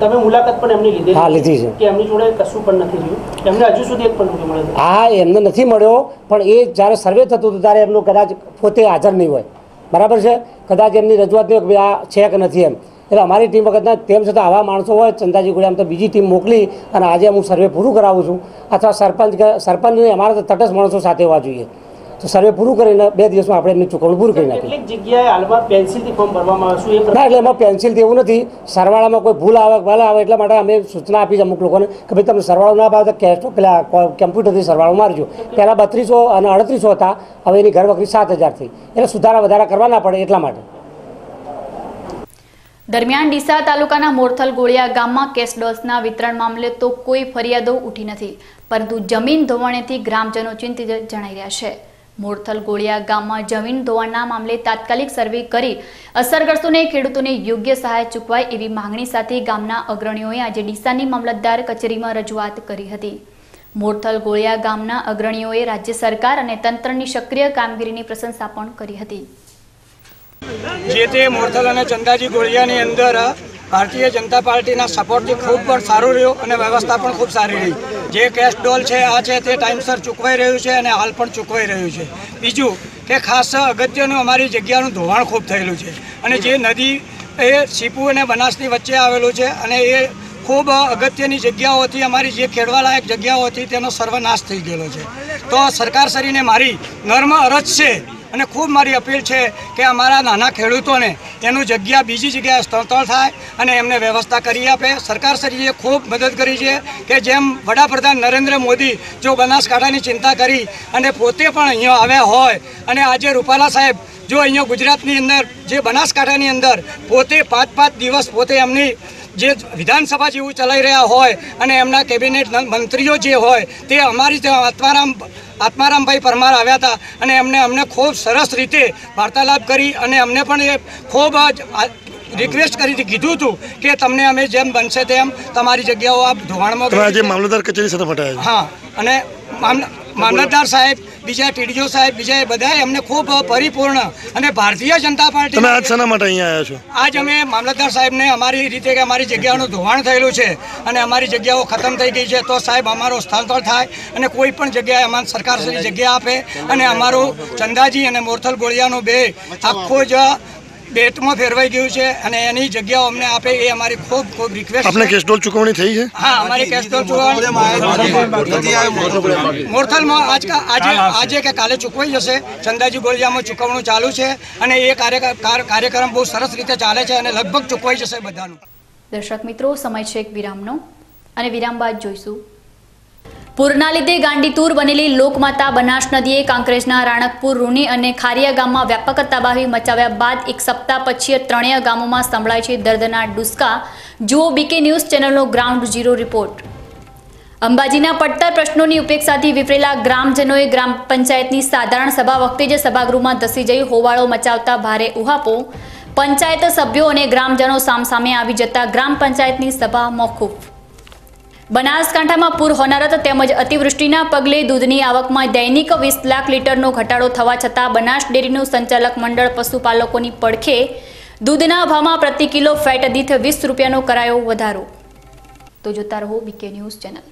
તમે મુલાકાત પણ એમની લીધી? હા, લીધી છે. કે એમની જોડે કશું પણ નથી થયું, એમને હજુ સુધી એક પણ રૂપિયો મળ્યો? હા, એમને નથી મળ્યો, પણ એ જ્યારે સર્વે થતું હતું ત્યારે એમનું કદાચ પોતે હાજર નહીં હોય. બરાબર છે, કદાચ એમની રજૂઆત નહીં હોય કે આ છે કે નથી એમ. એટલે અમારી ટીમ વખતના તેમ છતાં આવા માણસો હોય ચંદાજી ગોળિયામાં તો બીજી ટીમ મોકલી અને આજે હું સર્વે પૂરું કરાવું છું. અથવા સરપંચને અમારા તો તટસ્થ માણસો સાથે હોવા જોઈએ. તો સર્વે પૂરું કરીને 2 દિવસમાં આપણે એમની ચૂકવણું પૂરું કરી નાખીએ. કેટલીક જગ્યાએ હાલમાં પેન્સિલથી ફોર્મ ભરવામાં આવે છે. ના, એટલે એમાં પેન્સિલથી એવું નથી. સરવાળામાં કોઈ ભૂલ આવે ભલે આવે, એટલા માટે અમે સૂચના આપી છે અમુક લોકોને કે ભાઈ તમે સરવાળો ના પાડો તો કેશ પેલા કમ્પ્યુટરથી સરવાળો મારજો. પહેલાં 3200 અને 3800 હતા, હવે એની ઘર વખરી 7000 થઈ. એટલે સુધારા વધારા કરવા ના પડે એટલા માટે. દરમિયાન ડીસા તાલુકાના મોરથલ ગોળિયા ગામમાં કેશ ડોલ્સના વિતરણ મામલે તો કોઈ ફરિયાદો ઉઠી નથી, પરંતુ જમીન ધોવાણેથી ગ્રામજનો ચિંતિત જણાઈ રહ્યા છે. મોરથલ ગોળિયા ગામમાં જમીન ધોવાણના મામલે તાત્કાલિક સર્વે કરી અસરગ્રસ્તોને ખેડૂતોને યોગ્ય સહાય ચૂકવાય એવી માંગણી સાથે ગામના અગ્રણીઓએ આજે ડીસાની મામલતદાર કચેરીમાં રજૂઆત કરી હતી. મોરથલ ગોળિયા ગામના અગ્રણીઓએ રાજ્ય સરકાર અને તંત્રની સક્રિય કામગીરીની પ્રશંસા પણ કરી હતી. જે તે મોરથલ અને ચંદાજી ગોળિયાની અંદર ભારતીય જનતા પાર્ટીના સપોર્ટથી ખૂબ પણ સારું રહ્યું અને વ્યવસ્થા પણ ખૂબ સારી રહી. જે કેશ ડોલ છે આ છે તે ટાઈમસર ચૂકવાઈ રહ્યું છે અને હાલ પણ ચૂકવાઈ રહ્યું છે. બીજું કે ખાસ અગત્યનું અમારી જગ્યાનું ધોવાણ ખૂબ થયેલું છે અને જે નદી એ સીપુ અને બનાસની વચ્ચે આવેલું છે અને એ ખૂબ અગત્યની જગ્યાઓથી અમારી જે ખેડવાલાયક જગ્યાઓ હતી તેનો સર્વનાશ થઈ ગયેલો છે. તો સરકારશ્રીને મારી નર્મ અરજ છે અને ખૂબ મારી અપીલ છે કે અમારા નાના ખેડૂતોને એનું જગ્યા બીજી જગ્યાએ સ્થળાંતર થાય અને એમને વ્યવસ્થા કરી આપે. સરકારશ્રીએ ખૂબ મદદ કરી છે કે જેમ વડાપ્રધાન નરેન્દ્ર મોદી જો બનાસકાંઠાની ચિંતા કરી અને પોતે પણ અહીંયા આવ્યા હોય અને આજે રૂપાલા સાહેબ જો અહીંયા ગુજરાતની અંદર જે બનાસકાંઠાની અંદર પોતે 5-5 દિવસ પોતે એમની જે વિધાનસભા જેવું ચલાવી રહ્યા હોય અને એમના કેબિનેટ મંત્રીઓ જે હોય તે અમારી આત્મારામભાઈ પરમાર આવ્યા હતા અને અમને ખૂબ સરસ રીતે વાર્તાલાપ કરી અને અમને પણ એ ખૂબ રિક્વેસ્ટ કરી કીધું હતું કે તમને અમે જેમ બનશે તેમ તમારી જગ્યાઓ આપ ધોવાણમાં મામલતદાર કચેરી સાથે મટાયા. હા, અને મામલતદાર સાહેબ, બીજા ટીડીઓ સાહેબ, બીજા બધાએ અમને ખૂબ પરિપૂર્ણ અને ભારતીય જનતા પાર્ટી. તમે આજ શેના માટે અહીંયા આવ્યા છો? આજ અમે મામલતદાર સાહેબને અમારી રીતે કે અમારી જગ્યાનું ધોવાણ થયેલું છે અને અમારી જગ્યાઓ ખતમ થઈ ગઈ છે તો સાહેબ અમારો સ્થળાંતર થાય અને કોઈ પણ જગ્યાએ અમારે સરકારશ્રી જગ્યા આપે અને અમારું ચંદાજી અને મોરથલ ગોળિયાનું બે આખું જ બેટમાં ફેરવાઈ ગયું છે અને એની જગ્યાઓ અમને આપે એ અમારી ખૂબ ખૂબ રિક્વેસ્ટ. આપને કેશ ડોલ ચૂકવણી થઈ છે? હા, અમારી કેશ ડોલ મોરથલમાં આજે કે કાલે ચૂકવાઈ જશે. ચંદાજી ગોળિયામાં ચૂકવણું ચાલુ છે અને એ કાર્યક્રમ બહુ સરસ રીતે ચાલે છે અને લગભગ ચૂકવાઈ જશે બધાનું. દર્શક મિત્રો, સમય છે એક વિરામનો અને વિરામ બાદ જોઈશું. પૂરના લીધે ગાંડીતુર બનેલી લોકમાતા બનાસ નદીએ કાંકરેજના રાણકપુર, રૂની અને ખારિયા ગામમાં વ્યાપક તબાહી મચાવ્યા બાદ એક સપ્તાહ પછી ત્રણેય ગામોમાં સંભળાય છે દર્દના ડુસ્કા. જુઓ બીકે ન્યૂઝ ચેનલનો ગ્રાઉન્ડ ઝીરો રિપોર્ટ. અંબાજીના પડતર પ્રશ્નોની ઉપેક્ષાથી વિફરેલા ગ્રામજનોએ ગ્રામ પંચાયતની સાધારણ સભા વખતે જ સભાગૃહમાં ધસી જઈ હોબાળો મચાવતા ભારે ઉહાપો. પંચાયત સભ્યો અને ગ્રામજનો સામસામે આવી જતા ગ્રામ પંચાયતની સભા મોકૂફ. બનાસકાંઠામાં પૂર હોનારત તેમજ અતિવૃષ્ટિના પગલે દૂધની આવકમાં દૈનિક 20 લાખ લીટરનો ઘટાડો થવા છતાં બનાસ ડેરીનું સંચાલક મંડળ પશુપાલકોની પડખે દૂધના ભાવમાં પ્રતિ કિલો ફેટ દીઠ 20 રૂપિયાનો કરાયો વધારો। તો જોતા રહો બીકે ન્યૂઝ ચેનલ।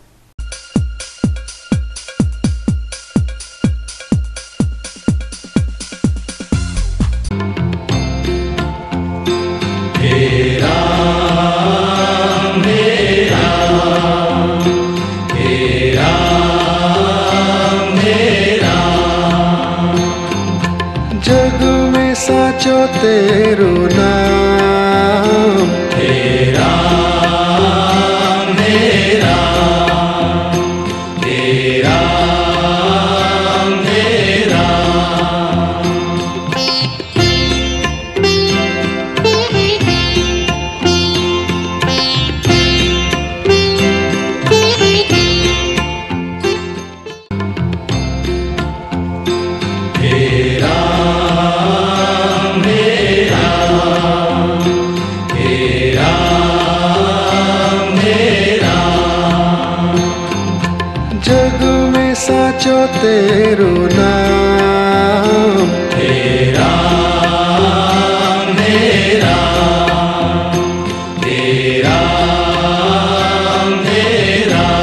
जग में साचो तेरो नाम हे राम हे राम हे राम हे राम। जग में साचो तेरो नाम हे राम हे राम हे राम हे राम।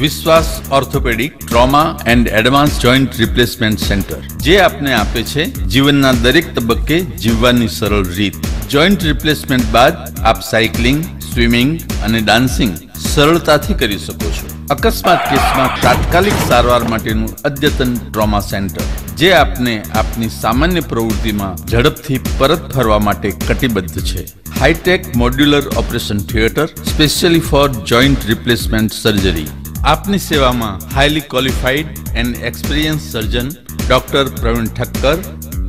વિશ્વાસ orthopaedic trauma and advance joint replacement centre જે આપને આપે છે જીવનના દરેક તબક્કે જીવવાની સરળ રીત। જોઈન્ટ રિપ્લેસમેન્ટ બાદ આપ સાયકલિંગ, સ્વિમિંગ અને ડાન્સિંગ સરળતાથી કરી શકો છો। અકસ્માત કેસમાં તાત્કાલિક સારવાર માટેનું અદ્યતન ટ્રોમા સેન્ટર જે આપને આપની સામાન્ય પ્રવૃત્તિમાં ઝડપથી પરત ફરવા માટે કટિબદ્ધ છે। Hi tech modular operation theatre specially for joint replacement surgery. આપની સેવામાં highly qualified and experience surgeon doctor Praveen Thakkar,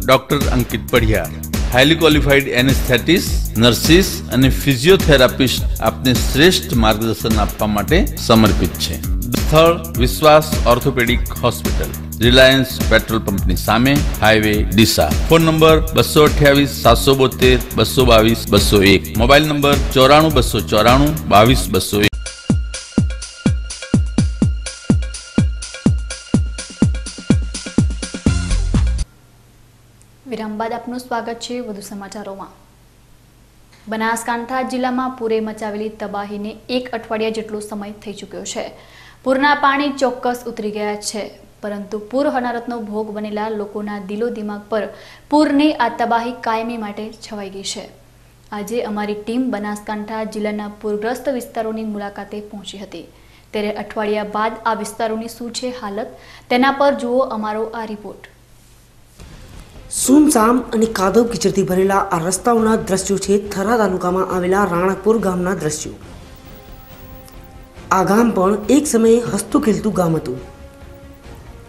doctor Ankit Padhiyar, highly qualified anaesthetist, nurses અને ફિઝિયોથેરાપિસ્ટ આપને શ્રેષ્ઠ માર્ગદર્શન આપવા માટે સમર્પિત છે। સ્થળ વિશ્વાસ ઓર્થોપેડિક હોસ્પિટલ, રિલાયન્સ પેટ્રોલ પંપની સામે, highway Deesa. Phone number 228 772 222 201, mobile number 94 294 22 201। વિરામ બાદ આપનું સ્વાગત છે વધુ સમાચારોમાં। બનાસકાંઠા જિલ્લામાં પૂરે મચાવેલી તબાહીને 1 અઠવાડિયા જેટલો સમય થઈ ચૂક્યો છે। પૂરના પાણી ચોક્કસ ઉતરી ગયા છે, પરંતુ પૂર હોનારતનો ભોગ બનેલા લોકોના દિલો દિમાગ પર પૂરની આ તબાહી કાયમી માટે છવાઈ ગઈ છે। આજે અમારી ટીમ બનાસકાંઠા જિલ્લાના પૂરગ્રસ્ત વિસ્તારોની મુલાકાતે પહોંચી હતી, ત્યારે અઠવાડિયા બાદ આ વિસ્તારોની શું છે હાલત તેના પર જુઓ અમારો આ રિપોર્ટ। સુમસામ અને કાદવ કીચડથી ભરેલા આ રસ્તાઓના દ્રશ્યો છે થરા તાલુકામાં આવેલા રાણકપુર ગામના દ્રશ્યો। આ ગામ પણ એક સમયે હસતું ખેલતું ગામ હતું,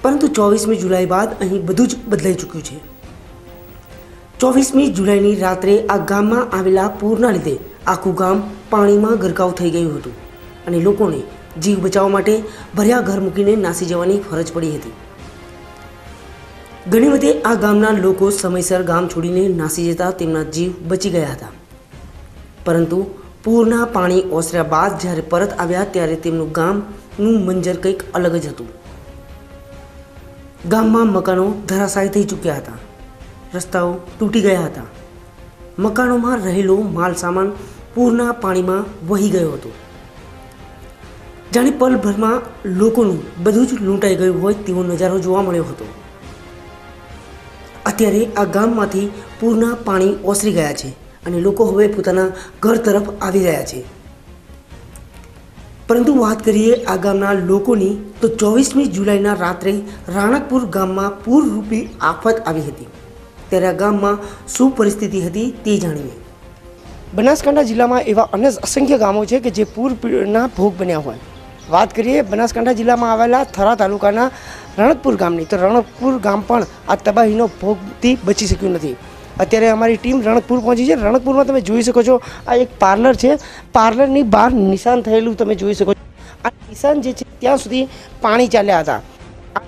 પરંતુ 24મી જુલાઈ બાદ અહીં બધું જ બદલાઈ ચૂક્યું છે। 24મી જુલાઈની રાત્રે આ ગામમાં આવેલા પૂરના લીધે આખું ગામ પાણીમાં ગરકાવ થઈ ગયું હતું અને લોકોને જીવ બચાવવા માટે ભર્યા ઘર મૂકીને નાસી જવાની ફરજ પડી હતી। ઘણી વખતે આ ગામના લોકો સમયસર ગામ છોડીને નાસી જતા તેમના જીવ બચી ગયા હતા, પરંતુ પૂરના પાણી ઓસર્યા બાદ જ્યારે પરત આવ્યા ત્યારે તેમનું ગામનું મંજર કંઈક અલગ જ હતું। ગામમાં મકાનો ધરાશાયી થઈ ચૂક્યા હતા, રસ્તાઓ તૂટી ગયા હતા, મકાનોમાં રહેલો માલ સામાન પૂરના પાણીમાં વહી ગયો હતો। જાણે પલભરમાં લોકોનું બધું જ લૂંટાઈ ગયું હોય તેવો નજારો જોવા મળ્યો હતો। અત્યારે આ ગામમાંથી પૂરના પાણી ઓસરી ગયા છે અને લોકો હવે પોતાના ઘર તરફ આવી રહ્યા છે। પરંતુ વાત કરીએ આ ગામના લોકોની તો 24મી જુલાઈના રાત્રે રાણકપુર ગામમાં પૂરરૂપી આફત આવી હતી, ત્યારે આ ગામમાં શું પરિસ્થિતિ હતી તે જાણીએ। બનાસકાંઠા જિલ્લામાં એવા અન્ય અસંખ્ય ગામો છે કે જે પૂરના ભોગ બન્યા હોય। વાત કરીએ બનાસકાંઠા જિલ્લામાં આવેલા થરા તાલુકાના રણકપુર ગામની, તો રણકપુર ગામ પણ આ તબાહીનો ભોગથી બચી શક્યું નથી। અત્યારે અમારી ટીમ રણકપુર પહોંચી છે। રણકપુરમાં તમે જોઈ શકો છો આ એક પાર્લર છે, પાર્લરની બહાર નિશાન થયેલું તમે જોઈ શકો છો। આ કિસાન જે છે ત્યાં સુધી પાણી ચાલ્યા હતા. આ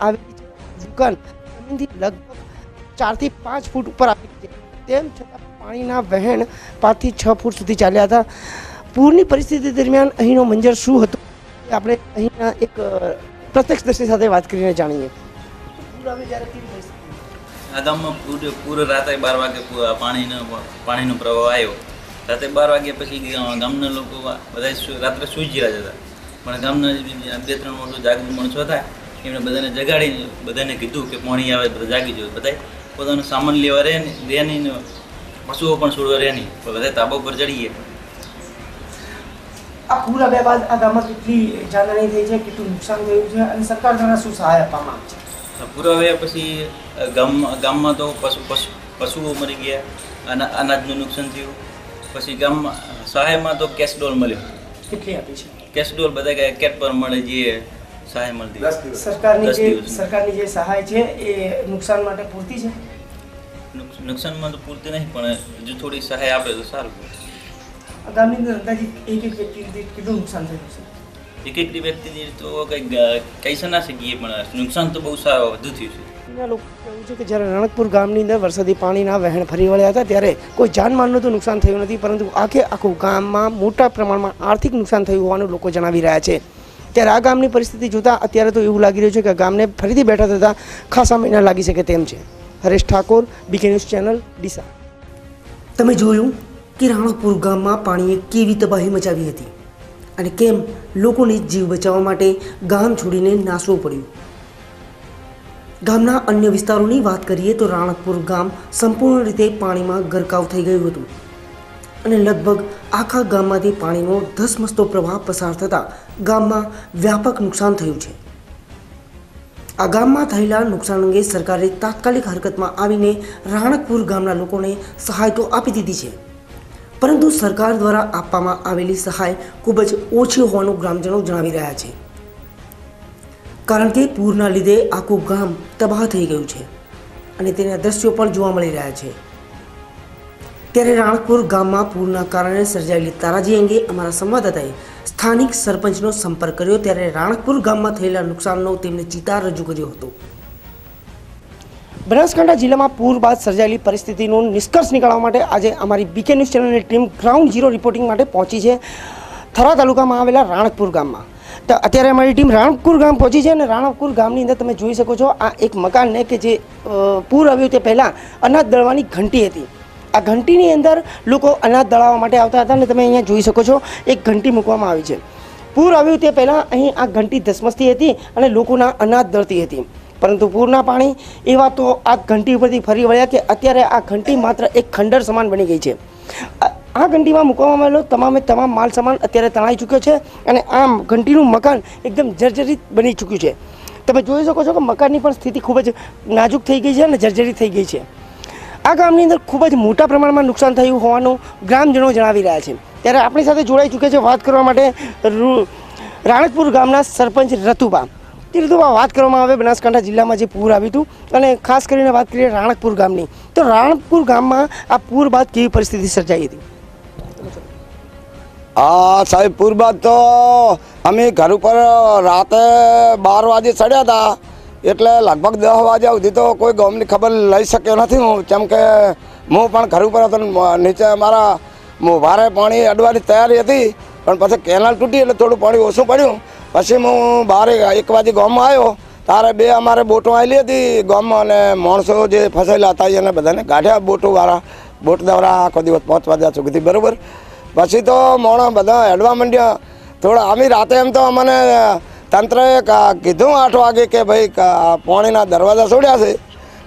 આવેલી દુકાન જમીનથી લગભગ 4 થી 5 ફૂટ ઉપર આવેલી છે. તેમ છતાં પાણીના વહેણ 5 થી 6 ફૂટ સુધી ચાલ્યા હતા. પૂરની પરિસ્થિતિ દરમિયાન અહીંનો મંજર શું હતો આપણે અહીંના એક પ્રત્યક્ષદર્શી સાથે વાત કરીને જાણીએ. આ ગામમાં પૂર રાત્રે 12 વાગે પાણીનો પ્રવાહ આવ્યો. રાત્રે 12 વાગ્યા પછી ગામના લોકો બધા રાત્રે સૂઈ ગયા હતા. પણ ગામના 2-3 મોટો જાગૃત માણસો હતા, એમણે બધાને જગાડીને બધાને કીધું કે પાણી આવે બધા જાગી જાઓ. બધા પોતાનો સામાન લેવા રહે નહીં, પશુઓ પણ છોડવા રહે નહીં, બધા તાબા પર ચડીએ. આ પૂર આવ્યા બાદ આ ગામમાં કેટલી જાનહાની થઈ છે, કેટલું નુકસાન થયું છે અને સરકાર દ્વારા શું સહાય આપવામાં આવે છે? પૂર આવ્યા પછી ગામમાં તો પશુઓ મરી ગયા, અનાજનું નુકસાન થયું. પછી ગામમાં સહાયમાં તો કેશ ડોલ મળ્યો. કેટલી આપી છે? કેશ ડોલ બધા કેટ પર મળે જે સહાય મળતી. સરકારની જે સહાય છે એ નુકસાન માટે પૂરતી છે? નુકસાનમાં તો પૂરતી નહીં, પણ હજુ થોડી સહાય આપે તો સારું. ગામની અંદર અંદાજિત એક વ્યક્તિ કેટલું નુકસાન થયું છે? એક વ્યક્તિની તો કંઈ કહી ના શકીએ, પણ નુકસાન તો બહુ સારું વધુ થયું છે. લોકો કહ્યું છે કે જ્યારે રાણકપુર ગામની અંદર વરસાદી પાણીના વહેણ ફરી વળ્યા હતા ત્યારે કોઈ જાનમાલનું તો નુકસાન થયું નથી, પરંતુ આખું ગામમાં મોટા પ્રમાણમાં આર્થિક નુકસાન થયું હોવાનું લોકો જણાવી રહ્યા છે. ત્યારે આ ગામની પરિસ્થિતિ જોતાં અત્યારે તો એવું લાગી રહ્યું છે કે ગામને ફરીથી બેઠા થતાં ખાસા મહિના લાગી શકે તેમ છે. Haresh Thakor, BK news channel, Deesa. તમે જોયું કે રાણકપુર ગામમાં પાણીએ કેવી તબાહી મચાવી હતી અને કેમ લોકોને જીવ બચાવવા માટે ગામ છોડીને નાસવું પડ્યું. ગામના અન્ય વિસ્તારોની વાત કરીએ તો રાણકપુર ગામ સંપૂર્ણ રીતે પાણીમાં ગરકાવ થઈ ગયું હતું અને લગભગ આખા ગામમાંથી પાણીનો ધસમસતો પ્રવાહ પસાર થતાં ગામમાં વ્યાપક નુકસાન થયું છે. આ ગામમાં થયેલા નુકસાન અંગે સરકારે તાત્કાલિક હરકતમાં આવીને રાણકપુર ગામના લોકોને સહાય તો આપી દીધી છે, પરંતુ સરકાર દ્વારા આપવામાં આવેલી સહાય ખૂબ જ ઓછી હોવાનું ગ્રામજનો જણાવી રહ્યા છે, કારણ કે પૂરના લીધે આખું ગામ તબાહ થઈ ગયું છે અને તેના દ્રશ્યો પણ જોવા મળી રહ્યા છે. ત્યારે રાણકપુર ગામમાં પૂરના કારણે સર્જાયેલી તારાજી અંગે અમારા સંવાદદાતાએ સ્થાનિક સરપંચનો સંપર્ક કર્યો, ત્યારે રાણકપુર ગામમાં થયેલા નુકસાનનો તેમને ચિતાર રજૂ કર્યો હતો. બનાસકાંઠા જિલ્લામાં પૂર બાદ સર્જાયેલી પરિસ્થિતિનો નિષ્કર્ષ નીકાળવા માટે આજે અમારી બીકે ન્યૂઝ ચેનલની ટીમ ગ્રાઉન્ડ ઝીરો રિપોર્ટિંગ માટે પહોંચી છે થરા તાલુકામાં આવેલા રાણકપુર ગામમાં. તો અત્યારે અમારી ટીમ રાણકપુર ગામ પહોંચી છે અને રાણકપુર ગામની અંદર તમે જોઈ શકો છો આ એક મકાનને કે જે પૂર આવ્યું તે પહેલાં અનાજ દળવાની ઘંટી હતી. આ ઘંટીની અંદર લોકો અનાજ દળાવવા માટે આવતા હતા અને તમે અહીંયા જોઈ શકો છો એક ઘંટી મૂકવામાં આવી છે. પૂર આવ્યું તે પહેલાં અહીં આ ઘંટી ધસમસતી હતી અને લોકોના અનાજ દળતી હતી, પરંતુ પૂરના પાણી એવા તો આ ઘંટી ઉપરથી ફરી વળ્યા કે અત્યારે આ ઘંટી માત્ર એક ખંડર સમાન બની ગઈ છે. આ ઘંટીમાં મૂકવામાં આવેલો તમામ માલ સામાન અત્યારે તણાઈ ચૂક્યો છે અને આ ઘંટીનું મકાન એકદમ જર્જરિત બની ચૂક્યું છે. તમે જોઈ શકો છો કે મકાનની પણ સ્થિતિ ખૂબ જ નાજુક થઈ ગઈ છે અને જર્જરિત થઈ ગઈ છે. આ ગામની અંદર ખૂબ જ મોટા પ્રમાણમાં નુકસાન થયું હોવાનું ગ્રામજનો જણાવી રહ્યા છે. ત્યારે આપણી સાથે જોડાઈ ચૂક્યા છે વાત કરવા માટે રાણકપુર ગામના સરપંચ રતુબા. વાત કરવામાં આવે બનાસકાંઠા જિલ્લામાં જે પૂર આવ્યું હતું અને ખાસ કરીને વાત કરીએ રાણકપુર ગામની, તો રાણકપુર ગામમાં આ પૂર બાદ કેવી પરિસ્થિતિ સર્જાઈ હતી? હા સાહેબ, પૂર બાદ તો અમે ઘર ઉપર રાતે 12 વાગે ચડ્યા હતા, એટલે લગભગ 10 વાગ્યા સુધી તો કોઈ ગામની ખબર લઈ શક્યો નથી હું, કેમ કે હું પણ ઘર ઉપર હતો. નીચે મારા મોભારે પાણી અડવાની તૈયારી હતી, પણ પછી કેનાલ તૂટી એટલે થોડું પાણી ઓછું પડ્યું. પછી હું બહાર 1 વાગે ગામમાં આવ્યો ત્યારે 2 અમારે બોટો આવેલી હતી ગામમાં અને માણસો જે ફસાયેલા હતા એને બધાને કાઢ્યા. બોટ દ્વારા આખો દિવસ 5 વાગ્યા સુધી બરાબર. પછી તો માણસ બધા હેડવા માંડ્યા. થોડા અમે રાતે એમ તો અમને તંત્રએ કીધું 8 વાગે કે ભાઈ પાણીના દરવાજા છોડ્યા છે,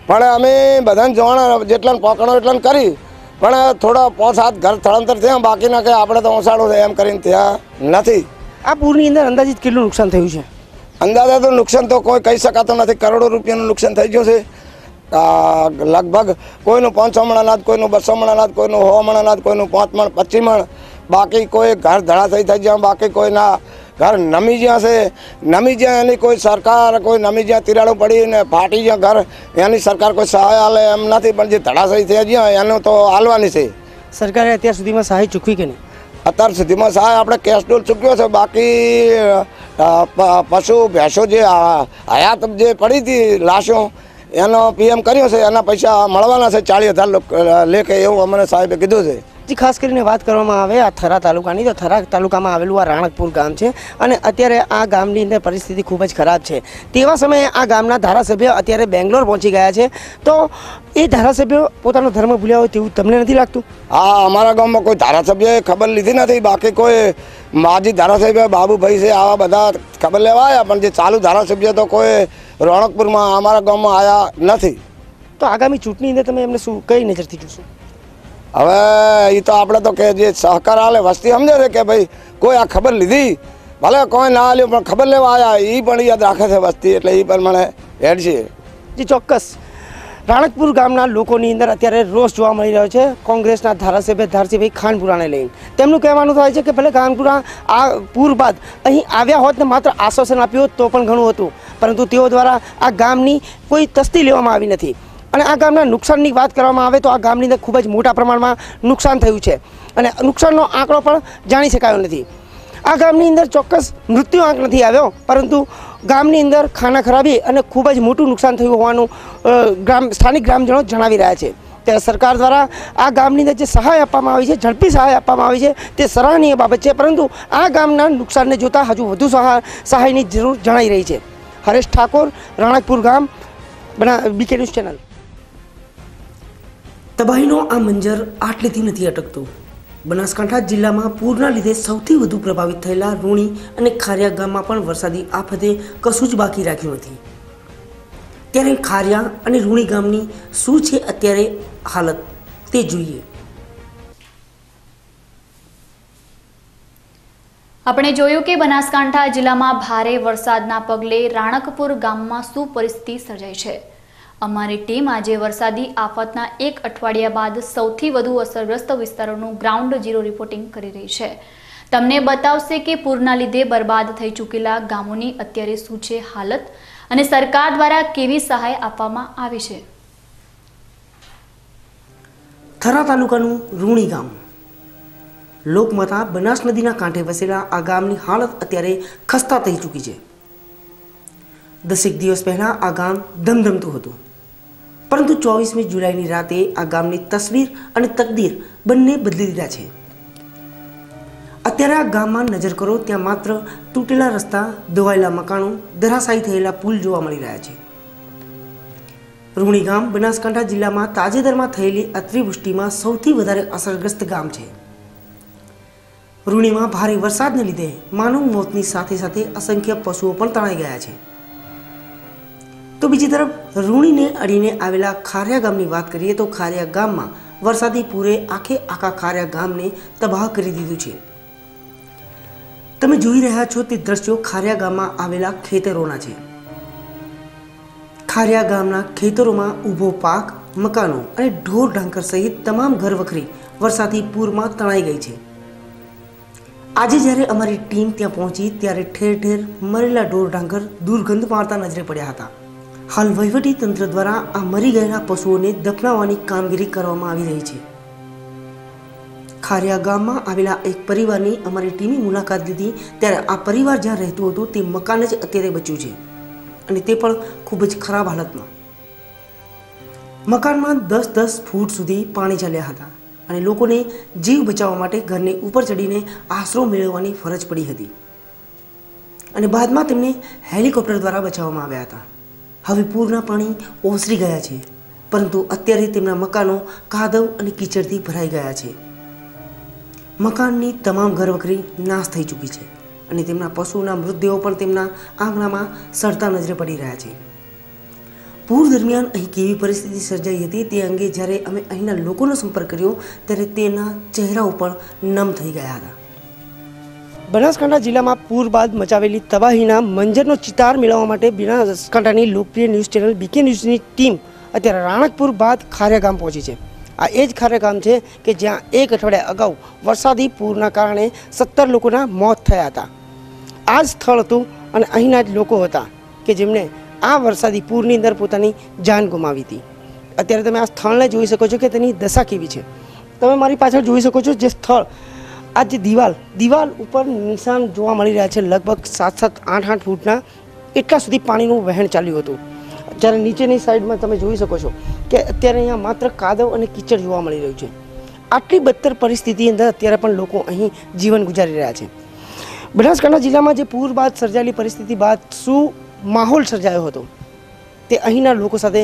પણ અમે બધાને જોણ જેટલાને પકડો એટલાને કરી, પણ થોડા 5-7 ઘર સ્થળાંતર થયા, બાકીના કે આપણે તો ઓસાડો છે એમ કરીને ત્યાં નથી. આ પૂરની અંદર અંદાજિત કેટલું નુકસાન થયું છે? અંદાજે તો નુકસાન તો કોઈ કહી શકાતું નથી. કરોડો રૂપિયાનું નુકસાન થઈ ગયું છે. લગભગ કોઈનું 500 મણ અનાજ, કોઈનું 200 મણ અનાજ, કોઈનું 100 મણ અનાજ, કોઈનું 5 મણ 25 મણ, બાકી કોઈ ઘર ધડાશયી થઈ ગયા, બાકી કોઈના ઘર નમી જ્યાં છે. નમી જ્યાં એની કોઈ સરકાર, કોઈ નમી જ્યાં તિરાડો પડીને ફાટી જ્યાં ઘર, એની સરકાર કોઈ સહાય હાલે એમ નથી, પણ જે ધડાશયી થઈ ગયા એનું તો હાલવાની છે. સરકારે અત્યાર સુધીમાં સહાય ચૂકવી કે નહીં? અત્યાર સુધીમાં સહાય આપણે કેશ ડોલ ચૂક્યો છે, બાકી પશુ ભેંસો જે હયાત જે પડી હતી લાશો એનો PM કર્યો છે, એના પૈસા મળવાના છે 40,000 લેખે એવું અમને સાહેબે કીધું છે. જી, ખાસ કરીને વાત કરવામાં આવે આ થરા તાલુકાની, તો થરા તાલુકામાં આવેલું આ રાણકપુર ગામ છે અને અત્યારે આ ગામની અંદર પરિસ્થિતિ ખૂબ જ ખરાબ છે. તેવા સમયે આ ગામના ધારાસભ્ય અત્યારે બેંગ્લોર પહોંચી ગયા છે, તો એ ધારાસભ્યો પોતાનો ધર્મ ભૂલ્યા હોય તેવું તમને નથી લાગતું? હા, અમારા ગામમાં કોઈ ધારાસભ્યએ ખબર લીધી નથી, બાકી કોઈ માજી ધારાસભ્ય બાબુભાઈ છે આવા બધા ખબર લેવા આવ્યા, પણ જે ચાલુ ધારાસભ્ય તો કોઈ રણકપુરમાં અમારા ગામમાં આવ્યા નથી. તો આગામી ચૂંટણી અંદર તમે એમને શું કઈ નજરથી જોશો? હવે એ તો આપણે તો કે જે સહકાર આલે વસ્તી સમજે છે કે ભાઈ કોઈ આ ખબર લીધી, ભલે કોઈ ના આલ્યું પણ ખબર લેવા આવ્યા એ પણ યાદ રાખે છે વસ્તી, એટલે એ પણ મને હેડ છે. જી ચોક્કસ, રાણકપુર ગામના લોકોની અંદર અત્યારે રોષ જોવા મળી રહ્યો છે કોંગ્રેસના ધારાસભ્ય ધારસીભાઈ ખાનપુરાને લઈને. તેમનું કહેવાનું થાય છે કે ભલે ખાનપુરા આ પૂર બાદ અહીં આવ્યા હોત ને માત્ર આશ્વાસન આપ્યું હોત તો પણ ઘણું હતું, પરંતુ તેઓ દ્વારા આ ગામની કોઈ તસ્દી લેવામાં આવી નથી. અને આ ગામના નુકસાનની વાત કરવામાં આવે તો આ ગામની અંદર ખૂબ જ મોટા પ્રમાણમાં નુકસાન થયું છે અને નુકસાનનો આંકડો પણ જાણી શકાયો નથી. આ ગામની અંદર ચોક્કસ મૃત્યુ આંક નથી આવ્યો, પરંતુ ગામની અંદર ખાના ખરાબી અને ખૂબ જ મોટું નુકસાન થયું હોવાનું સ્થાનિક ગ્રામજનો જણાવી રહ્યા છે. ત્યારે સરકાર દ્વારા આ ગામની અંદર જે સહાય આપવામાં આવી છે, ઝડપી સહાય આપવામાં આવી છે, તે સરાહનીય બાબત છે, પરંતુ આ ગામના નુકસાનને જોતાં હજુ વધુ સહાયની જરૂર જણાઈ રહી છે. હરેશ ઠાકોર, રાણકપુર ગામ, BK ન્યૂઝ ચેનલ. તબાહીનો આ મંજર આટલેથી નથી અટકતો. બનાસકાંઠા જિલ્લામાં પૂરના લીધે સૌથી વધુ પ્રભાવિત થયેલા રૂણી અને ખારિયા ગામમાં પણ વરસાદી આફતે કશું જ બાકી રાખ્યું નથી. ત્યારે ખારિયા અને રૂણી ગામની શું છે અત્યારે હાલત તે જોઈએ. આપણે જોયું કે બનાસકાંઠા જિલ્લામાં ભારે વરસાદના પગલે રાણકપુર ગામમાં શું પરિસ્થિતિ સર્જાઈ છે. અમારી ટીમ આજે વરસાદી આફતના એક અઠવાડિયા બાદ સૌથી વધુ અસરગ્રસ્ત વિસ્તારોનું ગ્રાઉન્ડ ઝીરો રિપોર્ટિંગ કરી રહી છે. તમને બતાવશે કે પૂરના લીધે બરબાદ થઈ ચૂકેલા ગામોની અત્યારે શું છે હાલત અને સરકાર દ્વારા કેવી સહાય આપવામાં આવી છે. થરા તાલુકાનું રૂણી ગામ લોકમાતા બનાસ નદીના કાંઠે વસેલા આ ગામની હાલત અત્યારે ખસ્તા થઈ ચૂકી છે. 10 દિવસ પહેલા આ ગામ ધમધમતું હતું, પરંતુ 24મી જુલાઈની રાતે આ ગામની તસવીર અને તકદીર બંને બદલી દીધા છે. અત્યારે આ ગામમાં નજર કરો ત્યાં માત્ર તૂટેલા રસ્તા, ધોવાયેલા મકાનો, ધરાશાયી થયેલા પુલ જોવા મળી રહ્યા છે. રૂણી ગામ બનાસકાંઠા જિલ્લામાં તાજેતરમાં થયેલી અતિવૃષ્ટિમાં સૌથી વધારે અસરગ્રસ્ત ગામ છે. રૂણીમાં ભારે વરસાદને લીધે માનવ મોતની સાથે સાથે અસંખ્ય પશુઓ પણ તણાઈ ગયા છે. તો બીજી તરફ રૂણીને અડીને આવેલા ખારિયા ગામની વાત કરીએ તો ખારિયા ગામમાં વરસાદી પૂરે આખા ખારિયા ગામને તબાહ કરી દીધું છે. તમે જોઈ રહ્યા છો તે દ્રશ્યો ખારિયા ગામમાં આવેલા ખેતરોના છે. ખારિયા ગામના ખેતરોમાં ઊભો પાક, મકાનો અને ઢોર ઢાંકર સહિત તમામ ઘરવખરી વરસાદી પૂરમાં તણાઈ ગઈ છે. આજે જ્યારે અમારી ટીમ ત્યાં પહોંચી ત્યારે ઠેર ઠેર મરેલા ઢોર ઢાંકર દુર્ગંધ મારતા નજરે પડ્યા હતા. હાલ વહીવટી તંત્ર દ્વારા આ મરી ગયેલા પશુઓને દફનાવવાની કામગીરી કરવામાં આવી રહી છે. ખારિયા ગામમાં આવેલા એક પરિવારની અમારી ટીમે મુલાકાત લીધી ત્યારે આ પરિવાર જ્યાં રહેતું હતું તે મકાન જ અત્યારે બચ્યું છે અને તે પણ ખૂબ જ ખરાબ હાલતમાં. મકાનમાં 10-10 ફૂટ સુધી પાણી ચાલ્યા હતા અને લોકોને જીવ બચાવવા માટે ઘરને ઉપર ચડીને આશરો મેળવવાની ફરજ પડી હતી અને બાદમાં તેમને હેલિકોપ્ટર દ્વારા બચાવવામાં આવ્યા હતા. હવે પૂરના પાણી ઓસરી ગયા છે, પરંતુ અત્યારે તેમના મકાનો કાદવ અને કીચડથી ભરાઈ ગયા છે. મકાનની તમામ ઘરવખરી નાશ થઈ ચૂકી છે અને તેમના પશુઓના મૃતદેહો પણ તેમના આંગણામાં સડતા નજરે પડી રહ્યા છે. પૂર દરમિયાન અહીં કેવી પરિસ્થિતિ સર્જાઈ હતી તે અંગે જ્યારે અમે અહીંના લોકોનો સંપર્ક કર્યો ત્યારે તેના ચહેરા ઉપર નમ થઈ ગયા હતા. બનાસકાંઠા જિલ્લામાં પૂર બાદ મચાવેલી તબાહીના મંજરનો ચિતાર મેળવવા માટે બનાસકાંઠાની લોકપ્રિય ન્યૂઝ ચેનલ BK ન્યૂઝની ટીમ અત્યારે રાણકપુર બાદ ખારિયા ગામ પહોંચી છે. આ એ જ ખારિયા ગામ છે કે જ્યાં એક અઠવાડિયા અગાઉ વરસાદી પૂરના કારણે 17 લોકોના મોત થયા હતા. આ જ સ્થળ હતું અને અહીંના જ લોકો હતા કે જેમણે આ વરસાદી પૂરની અંદર પોતાની જાન ગુમાવી હતી. અત્યારે તમે આ સ્થળને જોઈ શકો છો કે તેની દશા કેવી છે. તમે મારી પાછળ જોઈ શકો છો જે સ્થળ આ જે દિવાલ ઉપર નિશાન જોવા મળી રહ્યા છે, લગભગ 7-7, 8-8 ફૂટના એટલા સુધી પાણીનું વહેણ ચાલ્યું હતું. જ્યારે નીચેની સાઈડમાં તમે જોઈ શકો છો કે અત્યારે અહીંયા માત્ર કાદવ અને કીચડ જોવા મળી રહ્યું છે. આટલી બદતર પરિસ્થિતિ અંદર અત્યારે પણ લોકો અહીં જીવન ગુજારી રહ્યા છે. બનાસકાંઠા જિલ્લામાં જે પૂર બાદ સર્જાયેલી પરિસ્થિતિ બાદ શું માહોલ સર્જાયો હતો તે અહીંના લોકો સાથે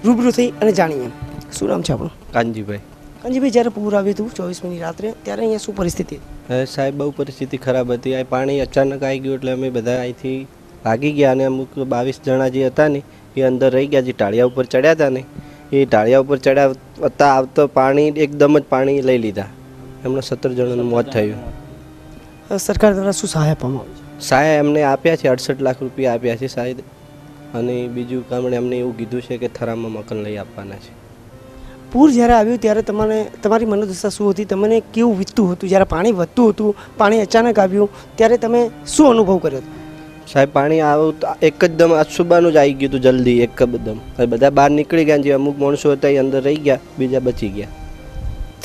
રૂબરૂ થઈ અને જાણીએ. શું નામ છે આપણું? કાનજીભાઈ. કાનજીભાઈ, જ્યારે પૂર આવ્યું હતું 24મીની રાત્રે, ત્યારે અહીંયા શું પરિસ્થિતિ હતી? સાહેબ, બહુ પરિસ્થિતિ ખરાબ હતી. આ પાણી અચાનક આવી ગયું એટલે અમે બધા અહીંથી ભાગી ગયા અને અમુક 22 જણા જે હતા ને એ અંદર રહી ગયા. જે ટાળિયા ઉપર ચડ્યા હતા ને એ ટાળિયા ઉપર ચડ્યા આવતો પાણી એકદમ જ પાણી લઈ લીધા. એમણે 17 જણાનું મોત થયું. સરકાર દ્વારા શું સહાય આપવામાં આવી છે? સહાય એમને આપ્યા છે, 68 લાખ રૂપિયા આપ્યા છે સાહેબ. અને બીજું કામ એમને એવું કીધું છે કે થરામાં મકાન લઈ આપવાના છે. પૂર જ્યારે આવ્યું ત્યારે તમારી મનોદશા શું હતી? તમને કેવું વીતતું હતું જ્યારે પાણી વધતું હતું, પાણી અચાનક આવ્યું ત્યારે તમે શું અનુભવ કર્યો હતો? સાહેબ, પાણી આવ્યું એકદમ અશુબાનું જ આવી ગયું હતું જલ્દી એકદમ. બધા બહાર નીકળી ગયા. જે અમુક માણસો હતા એ અંદર રહી ગયા, બીજા બચી ગયા.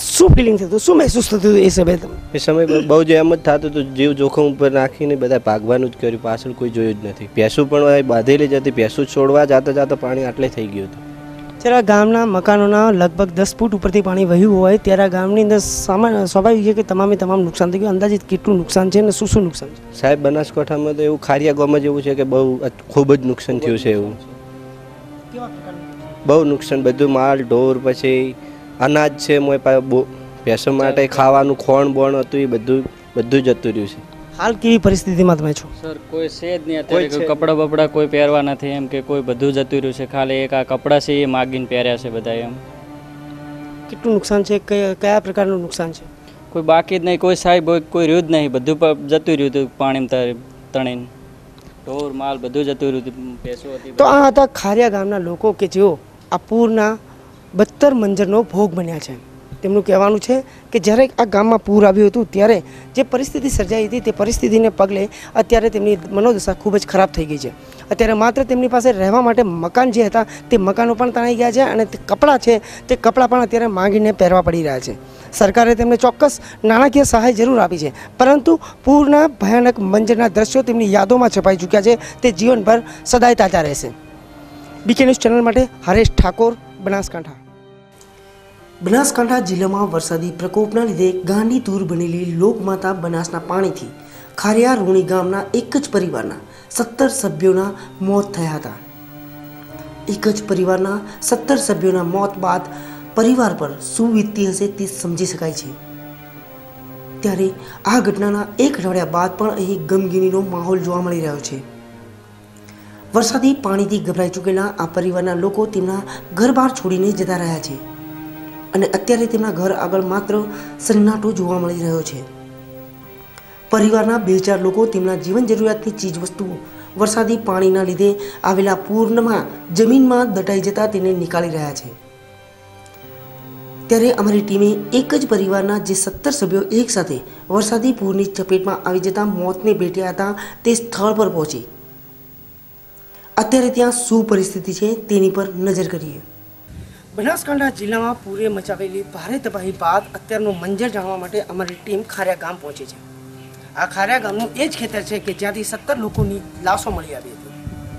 શું ફિલિંગ થતું, શું મહેસૂસ થતું એ સમયે? એ સમય બહુ જ એમ જ થતું હતું, જીવ જોખમ ઉપર નાખીને બધા ભાગવાનું જ કર્યું, પાછળ કોઈ જોયું જ નથી. ભેંસું પણ બાંધેલી જ હતી, ભેંસું છોડવા જતા પાણી આટલે થઈ ગયું હતું. જ્યારે ગામના મકાનોના લગભગ 10 ફૂટ ઉપરથી પાણી વહ્યું હોય ત્યારે ગામની અંદર સ્વાભાવિક છે કે તમામ નુકસાન થઈ ગયું. અંદાજિત કેટલું નુકસાન છે અને શું શું નુકસાન છે? સાહેબ, બનાસકાંઠામાં તો એવું ખારિયા ગામમાં જેવું છે કે બહુ ખૂબ જ નુકસાન થયું છે. એવું બહુ નુકસાન, બધું માલ ઢોર, પછી અનાજ છે, ભેંસો માટે ખાવાનું ખોણ બોણ હતું એ બધું જતું રહ્યું છે. હાલ કેવી પરિસ્થિતિમાં તમે છો? સર, કોઈ છે જ નહીં અત્યારે. કોઈ કપડાં બપડા કોઈ પહેરવા નથી, એમ કે કોઈ બધું જતું રહ્યું છે. ખાલી એક આ કપડાં છે એ માગીને પહેર્યા છે બધા. એમ કેટલું નુકસાન છે? કયા પ્રકારનું નુકસાન છે? કોઈ બાકી જ નહીં, કોઈ સાહેબ કોઈ રહ્યું જ નહીં, બધું જતું રહ્યું હતું પાણીમાં તણીને. ઢોર માલ બધું જતું રહ્યું હતું, ભેંસો હતી. તો આ હતા ખારિયા ગામના લોકો કે જેઓ આ પૂરના બદતર મંજરનો ભોગ બન્યા છે. તેમનું કહેવાનું છે કે જ્યારે આ ગામમાં પૂર આવ્યું હતું ત્યારે જે પરિસ્થિતિ સર્જાઈ હતી તે પરિસ્થિતિને પગલે અત્યારે તેમની મનોદશા ખૂબ જ ખરાબ થઈ ગઈ છે. અત્યારે માત્ર તેમની પાસે રહેવા માટે મકાન જે હતા તે મકાનો પણ તણાઈ ગયા છે અને કપડાં છે તે કપડાં પણ અત્યારે માંગીને પહેરવા પડી રહ્યા છે. સરકારે તેમને ચોક્કસ નાણાકીય સહાય જરૂર આપી છે, પરંતુ પૂરના ભયાનક મંજરના દ્રશ્યો તેમની યાદોમાં છપાઈ ચૂક્યા છે. તે જીવનભર સદાય તાજા રહેશે. બીકે ન્યૂઝ ચેનલ માટે હરેશ ઠાકોર, બનાસકાંઠા. બનાસકાંઠા જિલ્લામાં વરસાદી પ્રકોપના લીધે ગાંડીતુર બનેલી લોકમાતા બનાસના પાણીથી ખારિયા રૂણી ગામના એક જ પરિવારના 17 સભ્યોના મોત થયા હતા. એક જ પરિવારના 17 સભ્યોના મોત બાદ પરિવાર પર શું વીતતી હશે તે સમજી શકાય છે. ત્યારે આ ઘટનાના એક અઠવાડિયા બાદ પણ અહીં ગમગીનીનો માહોલ જોવા મળી રહ્યો છે. વરસાદી પાણીથી ગભરાઈ ચૂકેલા આ પરિવારના લોકો તેમના ઘર-બાર છોડીને જતા રહ્યા છે અને અત્યારે તેમના ઘર આગળ માત્ર સન્નાટો જોવા મળી રહ્યો છે. પરિવારના 2-4 લોકો તેમના જીવન જરૂરિયાતની ચીજ વસ્તુઓ વરસાદી પાણીના લીધે આવેલા પૂરમાં જમીનમાં દટાઈ જતા તેને નીકાળી રહ્યા છે. ત્યારે અમારી ટીમે એક જ પરિવારના જે 17 સભ્યો એક સાથે વરસાદી પૂરની ચપેટમાં આવી જતા મોતને ભેટ્યા હતા તે સ્થળ પર પહોંચી. અત્યારે ત્યાં શું પરિસ્થિતિ છે તેની પર નજર કરીએ. બનાસકાંઠા જિલ્લામાં પૂરે મચાવેલી ભારે તબાહી બાદ અત્યારનું મંજર જાણવા માટે અમારી ટીમ ખારિયા ગામ પહોંચી છે. આ ખારિયા ગામનું એ જ ખેતર છે કે જ્યાંથી 17 લોકોની લાશો મળી આવી હતી.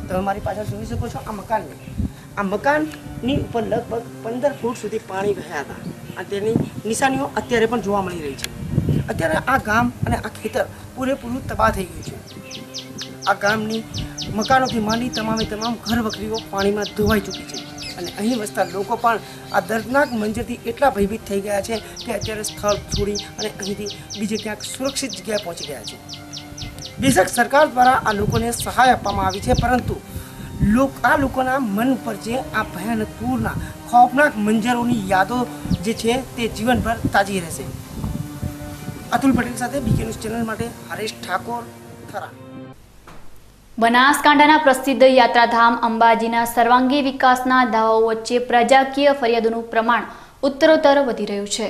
તમે મારી પાછળ જોઈ શકો છો આ મકાનની ઉપર લગભગ 15 ફૂટ સુધી પાણી વહ્યા હતા અને તેની નિશાનીઓ અત્યારે પણ જોવા મળી રહી છે. અત્યારે આ ગામ અને આ ખેતર પૂરેપૂરું તબાહ થઈ ગયું છે. આ ગામની મકાનોથી માંડી તમામ ઘર વખરીઓ પાણીમાં ધોવાઈ ચૂકી છે અને અહીં વસતા લોકો પણ આ દર્દનાક મંજરથી એટલા ભયભીત થઈ ગયા છે કે અત્યારે સ્થળ છોડી અને અહીંથી બીજે ક્યાંક સુરક્ષિત જગ્યાએ પહોંચી ગયા છે. બેશક સરકાર દ્વારા આ લોકોને સહાય આપવામાં આવી છે, પરંતુ આ લોકોના મન ઉપર જે આ ભયાનક પૂરના ખૌફનાક મંજરોની યાદો જે છે તે જીવનભર તાજી રહેશે. અતુલ પટેલ સાથે બીકે ન્યૂઝ ચેનલ માટે હરેશ ઠાકોર, થરા. બનાસકાંઠાના પ્રસિદ્ધ યાત્રાધામ અંબાજીના સર્વાંગી વિકાસના દાવાઓ વચ્ચે પ્રજાકીય ફરિયાદોનું પ્રમાણ ઉત્તરોત્તર વધી રહ્યું છે.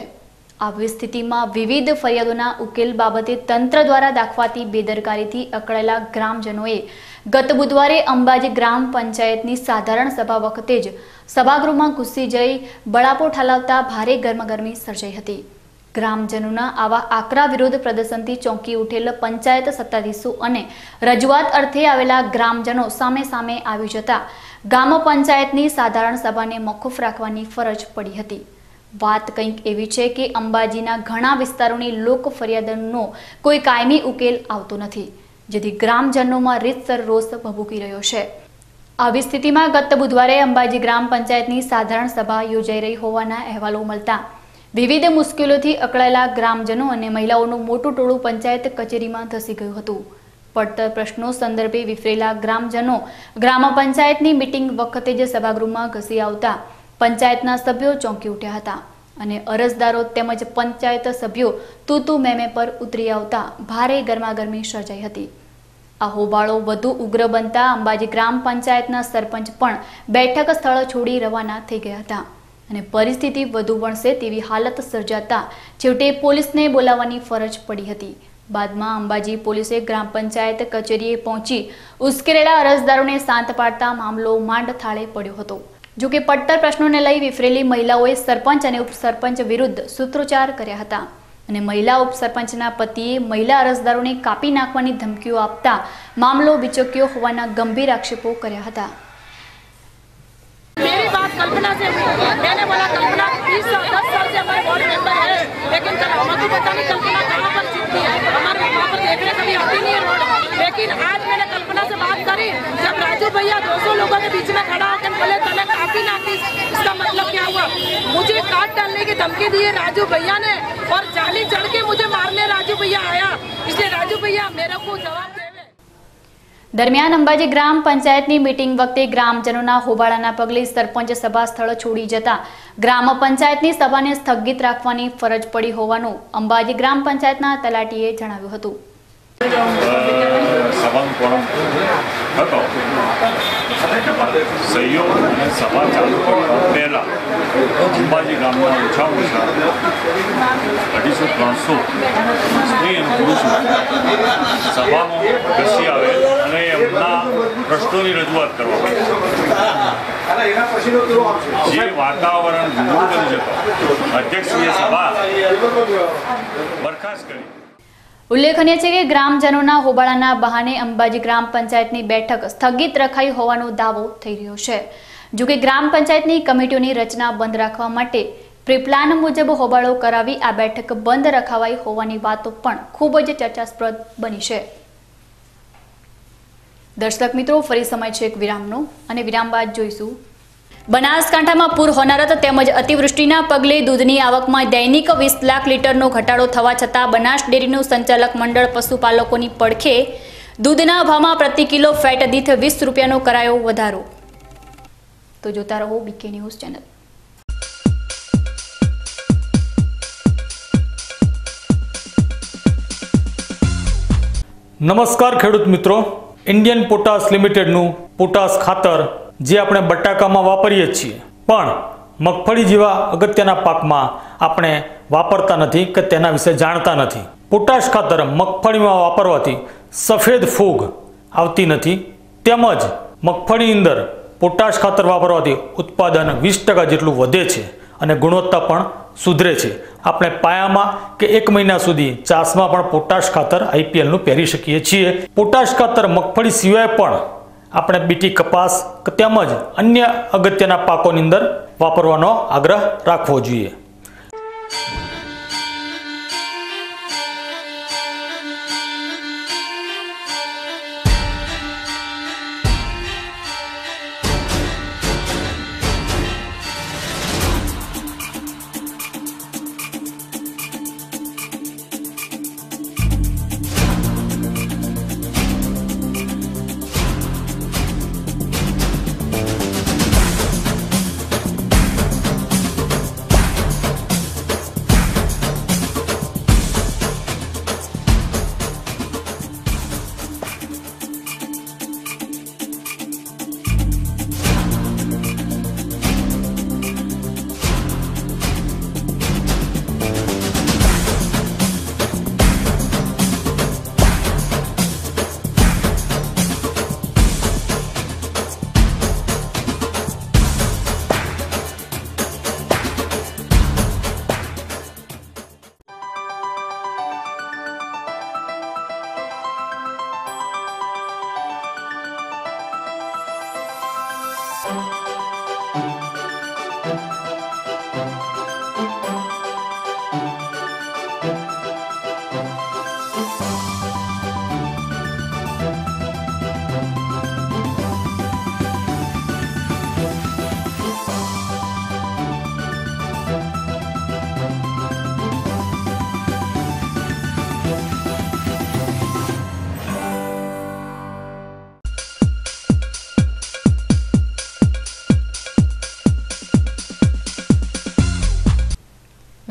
આવી સ્થિતિમાં વિવિધ ફરિયાદોના ઉકેલ બાબતે તંત્ર દ્વારા દાખવાતી બેદરકારીથી અકળાયેલા ગ્રામજનોએ ગત બુધવારે અંબાજી ગ્રામ પંચાયતની સાધારણ સભા વખતે જ સભાગૃહમાં ઘૂસી જઈ બળાપો ઠાલવતા ભારે ગરમાગરમી સર્જાઈ હતી. ગ્રામજનોના આવા આકરા વિરોધ પ્રદર્શનથી ચોંકી ઉઠેલ પંચાયત સત્તાધીશો અને રજૂઆત અર્થે આવેલા ગ્રામજનો સામે સામે આવી જતા ગામ પંચાયતની સાધારણ સભાને મોકૂફ રાખવાની ફરજ પડી હતી. વાત કંઈક એવી છે કે અંબાજીના ઘણા વિસ્તારોની લોક ફરિયાદનો કોઈ કાયમી ઉકેલ આવતો નથી, જેથી ગ્રામજનોમાં રીતસર રોષ ભભૂકી રહ્યો છે. આવી સ્થિતિમાં ગત બુધવારે અંબાજી ગ્રામ પંચાયતની સાધારણ સભા યોજાઈ રહી હોવાના અહેવાલો મળતા વિવિધ મુશ્કેલીઓથી અકળાયેલા ગ્રામજનો અને મહિલાઓનું મોટું ટોળું પંચાયત કચેરીમાં ધસી ગયું હતું. પડતર પ્રશ્નો સંદર્ભે વિફરેલા ગ્રામજનો ગ્રામ પંચાયતની મીટિંગ વખતે જ સભાગૃહમાં ઘસી આવતા પંચાયતના સભ્યો ચોંકી ઉઠ્યા હતા અને અરજદારો તેમજ પંચાયત સભ્યો તૂતુ મેમે પર ઉતરી આવતા ભારે ગરમાગરમી સર્જાઈ હતી. આ હોબાળો વધુ ઉગ્ર બનતા અંબાજી ગ્રામ પંચાયતના સરપંચ પણ બેઠક સ્થળ છોડી રવાના થઈ ગયા હતા અને પરિસ્થિતિ વધુ વણસે તેવી હાલત સર્જાતા છેવટે પોલીસને બોલાવવાની ફરજ પડી હતી. બાદમાં અંબાજી પોલીસે ગ્રામ પંચાયત કચેરીએ પહોંચી ઉશ્કેરેલા અરજદારોને શાંત પાડતા મામલો માંડ થાળે પડ્યો હતો. જોકે પડતર પ્રશ્નોને લઈ વિફરેલી મહિલાઓએ સરપંચ અને ઉપસરપંચ વિરુદ્ધ સૂત્રોચ્ચાર કર્યા હતા અને મહિલા ઉપસરપંચના પતિએ મહિલા અરજદારોને કાપી નાખવાની ધમકીઓ આપતા મામલો વિચક્યો હોવાના ગંભીર આક્ષેપો કર્યા હતા. मेरी बात कल्पना से हुई। मैंने बोला कल्पना 10 साल से हमारे वार्ड मेंबर है, लेकिन हमारी पता नहीं कल्पना कहाँ पर छिपती है, हमारे वहाँ पर देखने कभी आती नहीं है रोड। लेकिन आज मैंने कल्पना से बात करी, जब राजू भैया 200 लोगों के बीच में खड़ा होकर बोले तने काफी नाती, इसका मतलब क्या हुआ? मुझे काट डालने की धमकी दी है राजू भैया ने और जाली चढ़ के मुझे मारने राजू भैया आया, इसलिए राजू भैया मेरे को जवाब दे। દરમિયાન અંબાજી ગ્રામ પંચાયતની મીટિંગ વખતે ગ્રામજનોના હોબાળાના પગલે સરપંચ સભા સ્થળ છોડી જતા ગ્રામ પંચાયતની સભાને સ્થગિત રાખવાની ફરજ પડી હોવાનું અંબાજી ગ્રામ પંચાયતના તલાટીએ જણાવ્યું હતું. સહયોગ અને સભા ચાલુ પહેલા અંબાજી ગામના ઓછામાં ઓછા 250-300 સ્ત્રી અને પુરુષો સભામાં ઘસી આવે અને એમના પ્રશ્નોની રજૂઆત કરવામાં જે વાતાવરણ જુદું બની જતો અધ્યક્ષીય સભા બરખાસ્ત કરી. ઉલ્લેખનીય છે કે ગ્રામજનોના હોબાળાના બહાને અંબાજી ગ્રામ પંચાયતની બેઠક સ્થગિત રખાઈ હોવાનો દાવો થઈ રહ્યો છે. જોકે ગ્રામ પંચાયતની કમિટીઓની રચના બંધ રાખવા માટે પ્રીપ્લાન મુજબ હોબાળો કરાવી આ બેઠક બંધ રખાવાઈ હોવાની વાતો પણ ખૂબ જ ચર્ચાસ્પદ બની છે. દર્શક મિત્રો, ફરી સમય છે એક વિરામનો અને વિરામ બાદ જોઈશું. બનાસકાંઠામાં પૂર હોનારત તેમજ અતિવૃષ્ટિના પગલે દૂધની આવકમાં દૈનિક 20 લાખ લીટરનો ઘટાડો થવા છતાં બનાસ ડેરીનું સંચાલક મંડળ પશુપાલકોની પડખે દૂધના ભાવમાં પ્રતિ કિલો ફેટ દીઠ 20 રૂપિયાનો કરાયો વધારો. તો જોતા રહો બીકે ન્યૂઝ ચેનલ. નમસ્કાર ખેડૂત મિત્રો, ઇન્ડિયન પોટાશ લિમિટેડનું પોટાશ ખાતર જે આપણે બટાકામાં વાપરીએ છીએ પણ મગફળી જેવા અગત્યના પાકમાં આપણે વાપરતા નથી કે તેના વિશે જાણતા નથી. પોટાશ ખાતર મગફળીમાં વાપરવાથી સફેદ ફૂગ આવતી નથી તેમજ મગફળીની અંદર પોટાશ ખાતર વાપરવાથી ઉત્પાદન 20% જેટલું વધે છે અને ગુણવત્તા પણ સુધરે છે. આપણે પાયામાં કે 1 મહિના સુધી ચાસમાં પણ પોટાશ ખાતર IPLનું પહેરી શકીએ છીએ. પોટાશ ખાતર મગફળી સિવાય પણ આપણે બીટી કપાસ તેમજ અન્ય અગત્યના પાકોની અંદર વાપરવાનો આગ્રહ રાખવો જોઈએ.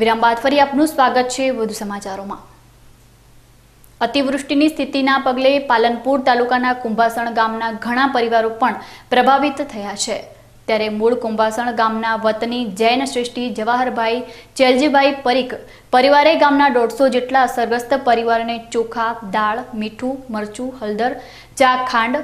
વિરામ બાદ ફરી આપનું સ્વાગત છે વધુ સમાચારોમાં। અતિવૃષ્ટિની સ્થિતિના પગલે પાલનપુર તાલુકાના કુંભાસણ ગામના ઘણા પરિવારો પણ પ્રભાવિત થયા છે। ત્યારે મૂળ કુંભાસણ ગામના વતની જૈન શ્રેષ્ઠી જવાહરભાઈ ચેલજીભાઈ પરીખ પરિવારે ગામના 150 જેટલા અસરગ્રસ્ત પરિવારને ચોખા, દાળ, મીઠું, મરચું, હળદર, ચા, ખાંડ,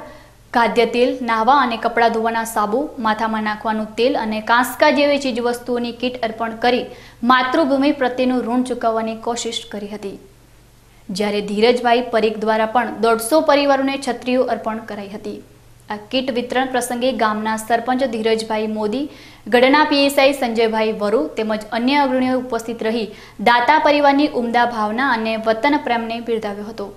ખાદ્ય તેલ, નાહવા અને કપડાં ધોવાના સાબુ, માથામાં નાખવાનું તેલ અને કાંસકા જેવી ચીજવસ્તુઓની કીટ અર્પણ કરી માતૃભૂમિ પ્રત્યેનું ઋણ ચૂકવવાની કોશિશ કરી હતી। જ્યારે ધીરજભાઈ પરીખ દ્વારા પણ 150 પરિવારોને છત્રીઓ અર્પણ કરાઈ હતી। આ કીટ વિતરણ પ્રસંગે ગામના સરપંચ ધીરજભાઈ મોદી, ગઢના પીએસઆઈ સંજયભાઈ વરુ તેમજ અન્ય અગ્રણીઓ ઉપસ્થિત રહી દાતા પરિવારની ઉમદા ભાવના અને વતન પ્રેમને બિરદાવ્યો હતો।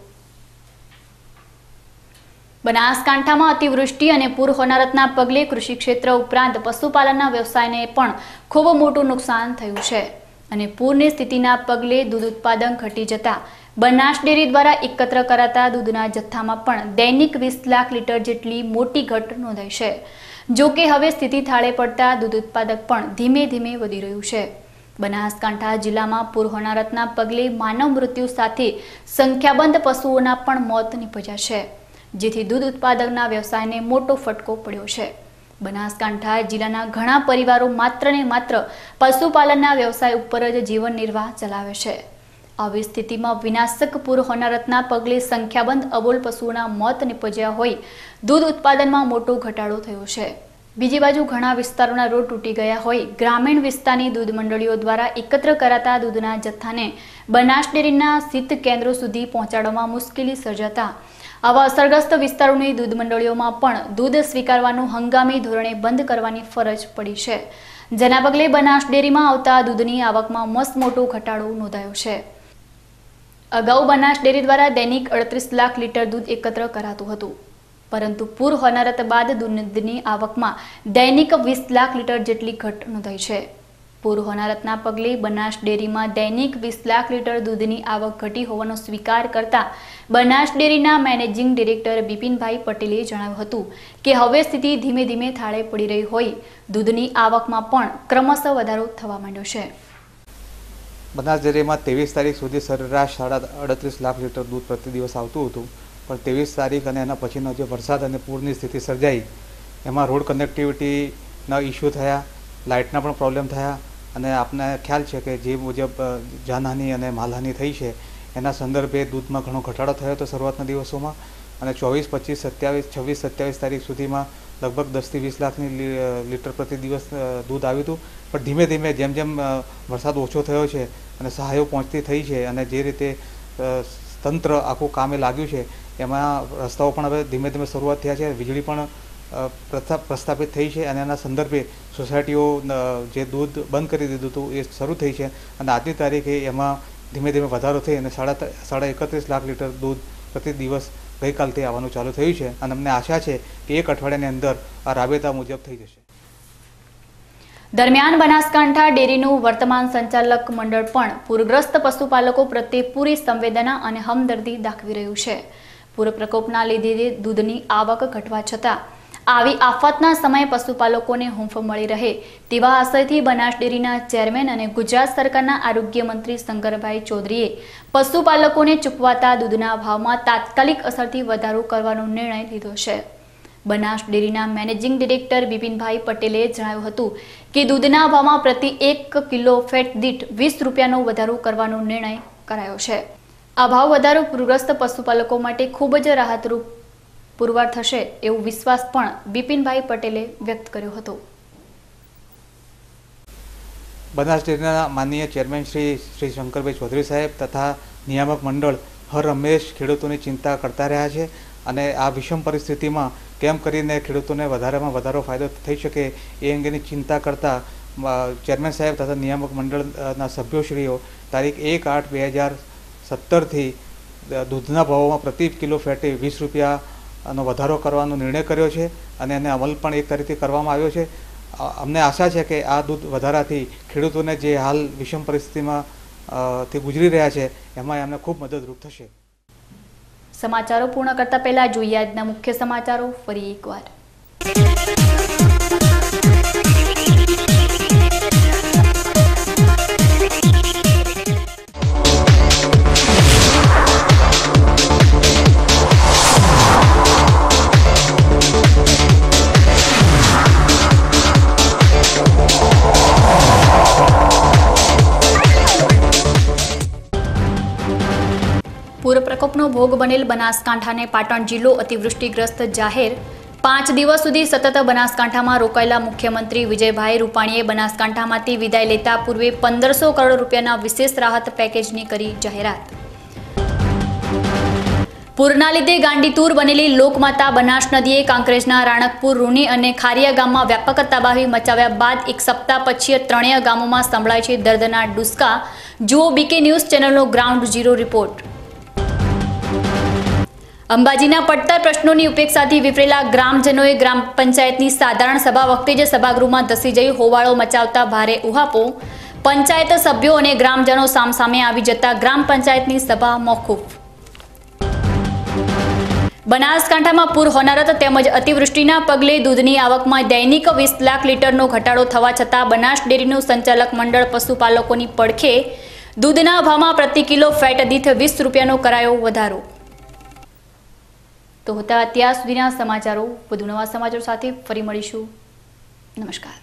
બનાસકાંઠામાં અતિવૃષ્ટિ અને પૂર હોનારતના પગલે કૃષિ ક્ષેત્ર ઉપરાંત પશુપાલનના વ્યવસાયને પણ ખૂબ મોટું નુકસાન થયું છે અને પૂરની સ્થિતિના પગલે દૂધ ઉત્પાદન ઘટી જતા બનાસ ડેરી દ્વારા એકત્ર કરાતા દૂધના જથ્થામાં પણ દૈનિક 20 લાખ લીટર જેટલી મોટી ઘટ નોંધાઈ છે। જો કે હવે સ્થિતિ થાળે પડતા દૂધ ઉત્પાદક પણ ધીમે ધીમે વધી રહ્યું છે। બનાસકાંઠા જિલ્લામાં પૂર હોનારતના પગલે માનવ મૃત્યુ સાથે સંખ્યાબંધ પશુઓના પણ મોત નીપજ્યા છે, જેથી દૂધ ઉત્પાદકના વ્યવસાયને મોટો ફટકો પડ્યો છે। બનાસકાંઠા જિલ્લાના ઘણા પરિવારો માત્ર ને માત્ર પશુપાલનના વ્યવસાય ઉપર જ જીવન નિર્વાહ ચલાવે છે। આવી સ્થિતિમાં વિનાશક પૂર હોનારતના પગલે સંખ્યાબંધ અબોલ પશુઓના મોત નીપજ્યા હોય દૂધ ઉત્પાદનમાં મોટો ઘટાડો થયો છે। બીજી બાજુ ઘણા વિસ્તારોના રોડ તૂટી ગયા હોય ગ્રામીણ વિસ્તારની દૂધ મંડળીઓ દ્વારા એકત્ર કરાતા દૂધના જથ્થાને બનાસ ડેરીના શીત કેન્દ્રો સુધી પહોંચાડવામાં મુશ્કેલી સર્જાતા આવા અસરગ્રસ્ત વિસ્તારોની દૂધ મંડળીઓમાં પણ દૂધ સ્વીકારવાનું હંગામી ધોરણે બંધ કરવાની ફરજ પડી છે, જેના પગલે બનાસ ડેરીમાં આવતા દૂધની આવકમાં મસમોટો ઘટાડો નોંધાયો છે। અગાઉ બનાસ ડેરી દ્વારા દૈનિક 38 લાખ લીટર દૂધ એકત્ર કરાતું હતું, પરંતુ પૂર હોનારત બાદ દૂધની આવકમાં દૈનિક 20 લાખ લીટર જેટલી ઘટ નોંધાઈ છે। પૂર હોનારતના પગલે બનાસ ડેરીમાં દૈનિક 20 લાખ લીટર દૂધની આવક ઘટી હોવાનો સ્વીકાર કરતા બનાસ ડેરીના મેનેજિંગ ડિરેક્ટર બિપિનભાઈ પટેલે જણાવ્યું હતું કે હવે સ્થિતિ ધીમે ધીમે થાળે પડી રહી હોય દૂધની આવકમાં પણ ક્રમશઃ વધારો થવા માંડ્યો છે। બનાસ ડેરીમાં 23 તારીખ સુધી સરેરાશ 38 લાખ લીટર દૂધ પ્રતિ દિવસ આવતું હતું, પણ 23 તારીખ અને એના પછીનો જે વરસાદ અને પૂરની સ્થિતિ સર્જાઈ એમાં રોડ કનેક્ટિવિટીના ઇસ્યુ થયા, લાઇટના પણ પ્રોબ્લેમ થયા અને આપને ખ્યાલ છે કે જે મુજબ જાનહાનિ અને માલહાનિ થઈ છે એના સંદર્ભે દૂધમાં ઘણો ઘટાડો થયો હતો શરૂઆતના દિવસોમાં અને 24, 25, 27, 26, 27 તારીખ સુધીમાં લગભગ 10 થી 20 લાખની લીટર પ્રતિ દિવસ દૂધ આવ્યું હતું। પણ ધીમે ધીમે જેમ જેમ વરસાદ ઓછો થયો છે અને સહાયો પહોંચતી થઈ છે અને જે રીતે તંત્ર આખું કામે લાગ્યું છે એમાં રસ્તાઓ પણ હવે ધીમે ધીમે શરૂઆત થયા છે, વીજળી પણ પ્રસ્થાપિત થઈ છે અને એના સંદર્ભે સોસાયટીઓ જે દૂધ બંધ કરી દીધું હતું એ શરૂ થઈ છે અને આજની તારીખે એમાં ધીમે ધીમે વધારો થઈ અને 31 લાખ લીટર દૂધ પ્રતિ દિવસ ગઈકાલથી આવવાનું ચાલુ થયું છે અને અમને આશા છે કે એક અઠવાડિયાની અંદર આ રાબેતા મુજબ થઈ જશે। દરમિયાન બનાસકાંઠા ડેરીનું વર્તમાન સંચાલક મંડળ પણ પૂરગ્રસ્ત પશુપાલકો પ્રત્યે પૂરી સંવેદના અને હમદર્દી દાખવી રહ્યું છે। પૂર પ્રકોપના લીધે દૂધની આવક ઘટવા છતાં આવી આફતના સમયે પશુપાલકોને હૂંફ મળી રહે તેવા આશયથી બનાસ ડેરીના ચેરમેન અને ગુજરાત સરકારના આરોગ્ય મંત્રી શંકરભાઈ ચૌધરીએ પશુપાલકોને ચૂકવાતા દૂધના ભાવમાં તાત્કાલિક અસરથી વધારો કરવાનો નિર્ણય લીધો છે। બનાસ ડેરીના મેનેજિંગ ડિરેક્ટર બિપિનભાઈ પટેલે જણાવ્યું હતું કે દૂધના ભાવમાં પ્રતિ 1 કિલો ફેટ દીઠ 20 રૂપિયાનો વધારો કરવાનો નિર્ણય કરાયો છે। આ ભાવ વધારો પૂરગ્રસ્ત પશુપાલકો માટે ખૂબ જ રાહતરૂપ પુરવાર થશે એવો વિશ્વાસ પણ બિપિનભાઈ પટેલે વ્યક્ત કર્યો હતો। બનાસ ડેરીના માનનીય ચેરમેન શ્રી શંકરભાઈ ચૌધરી સાહેબ તથા નિયામક મંડળ હર હંમેશ ખેડૂતોની ચિંતા કરતા રહ્યા છે અને આ વિષમ પરિસ્થિતિમાં કેમ કરીને ખેડૂતોને વધારેમાં વધારો ફાયદો થઈ શકે એ અંગેની ચિંતા કરતા ચેરમેન સાહેબ તથા નિયામક મંડળના સભ્યોશ્રીઓ તારીખ 1/8/2017થી દૂધના ભાવોમાં પ્રતિ કિલો ફેટે 20 રૂપિયાનો વધારો કરવાનો નિર્ણય કર્યો છે અને એને અમલ પણ 1 તારીખથી કરવામાં આવ્યો છે. અમને આશા છે કે આ દૂધ વધારાથી ખેડૂતોને જે હાલ વિષમ પરિસ્થિતિમાં તે ગુજરી રહ્યા છે એમાં એમને ખૂબ મદદરૂપ થશે. સમાચારો પૂર્ણ કરતા પહેલા જોઈએ આજના મુખ્ય સમાચારો ફરી એકવાર. પૂર પ્રકોપનો ભોગ બનેલ બનાસકાંઠાને પાટણ જિલ્લો અતિવૃષ્ટિગ્રસ્ત જાહેર. 5 દિવસ સુધી સતત બનાસકાંઠામાં રોકાયેલા મુખ્યમંત્રી વિજયભાઈ રૂપાણીએ બનાસકાંઠામાંથી વિદાય લેતા પૂર્વે 1500 કરોડ રૂપિયાના વિશેષ રાહત પેકેજની કરી જાહેરાત. પૂરના લીધે ગાંડીતુર બનેલી લોકમાતા બનાસ નદીએ કાંકરેજના રાણકપુર, રૂની અને ખારિયા ગામમાં વ્યાપક તબાહી મચાવ્યા બાદ એક સપ્તાહ પછી ત્રણેય ગામોમાં સંભળાય છે દર્દના ડુસ્કા. જુઓ બીકે ન્યૂઝ ચેનલનો ગ્રાઉન્ડ ઝીરો રિપોર્ટ. અંબાજીના પડતર પ્રશ્નોની ઉપેક્ષાથી વિફરેલા ગ્રામજનોએ ગ્રામ પંચાયતની સાધારણ સભા વખતે જ સભાગૃહમાં ધસી જઈ હોબાળો મચાવતા ભારે ઉહાપો. પંચાયત સભ્યો અને ગ્રામજનો સામસામે આવી જતા ગ્રામ પંચાયતની સભા મોકૂફ. બનાસકાંઠામાં પૂર હોનારત તેમજ અતિવૃષ્ટિના પગલે દૂધની આવકમાં દૈનિક 20 લાખ લીટરનો ઘટાડો થવા છતાં બનાસ ડેરીનું સંચાલક મંડળ પશુપાલકોની પડખે. દૂધના ભાવમાં પ્રતિ કિલો ફેટ દીઠ 20 રૂપિયાનો કરાયો વધારો. તો હતા અત્યાર સુધીના સમાચારો. વધુ નવા સમાચારો સાથે ફરી મળીશું. નમસ્કાર.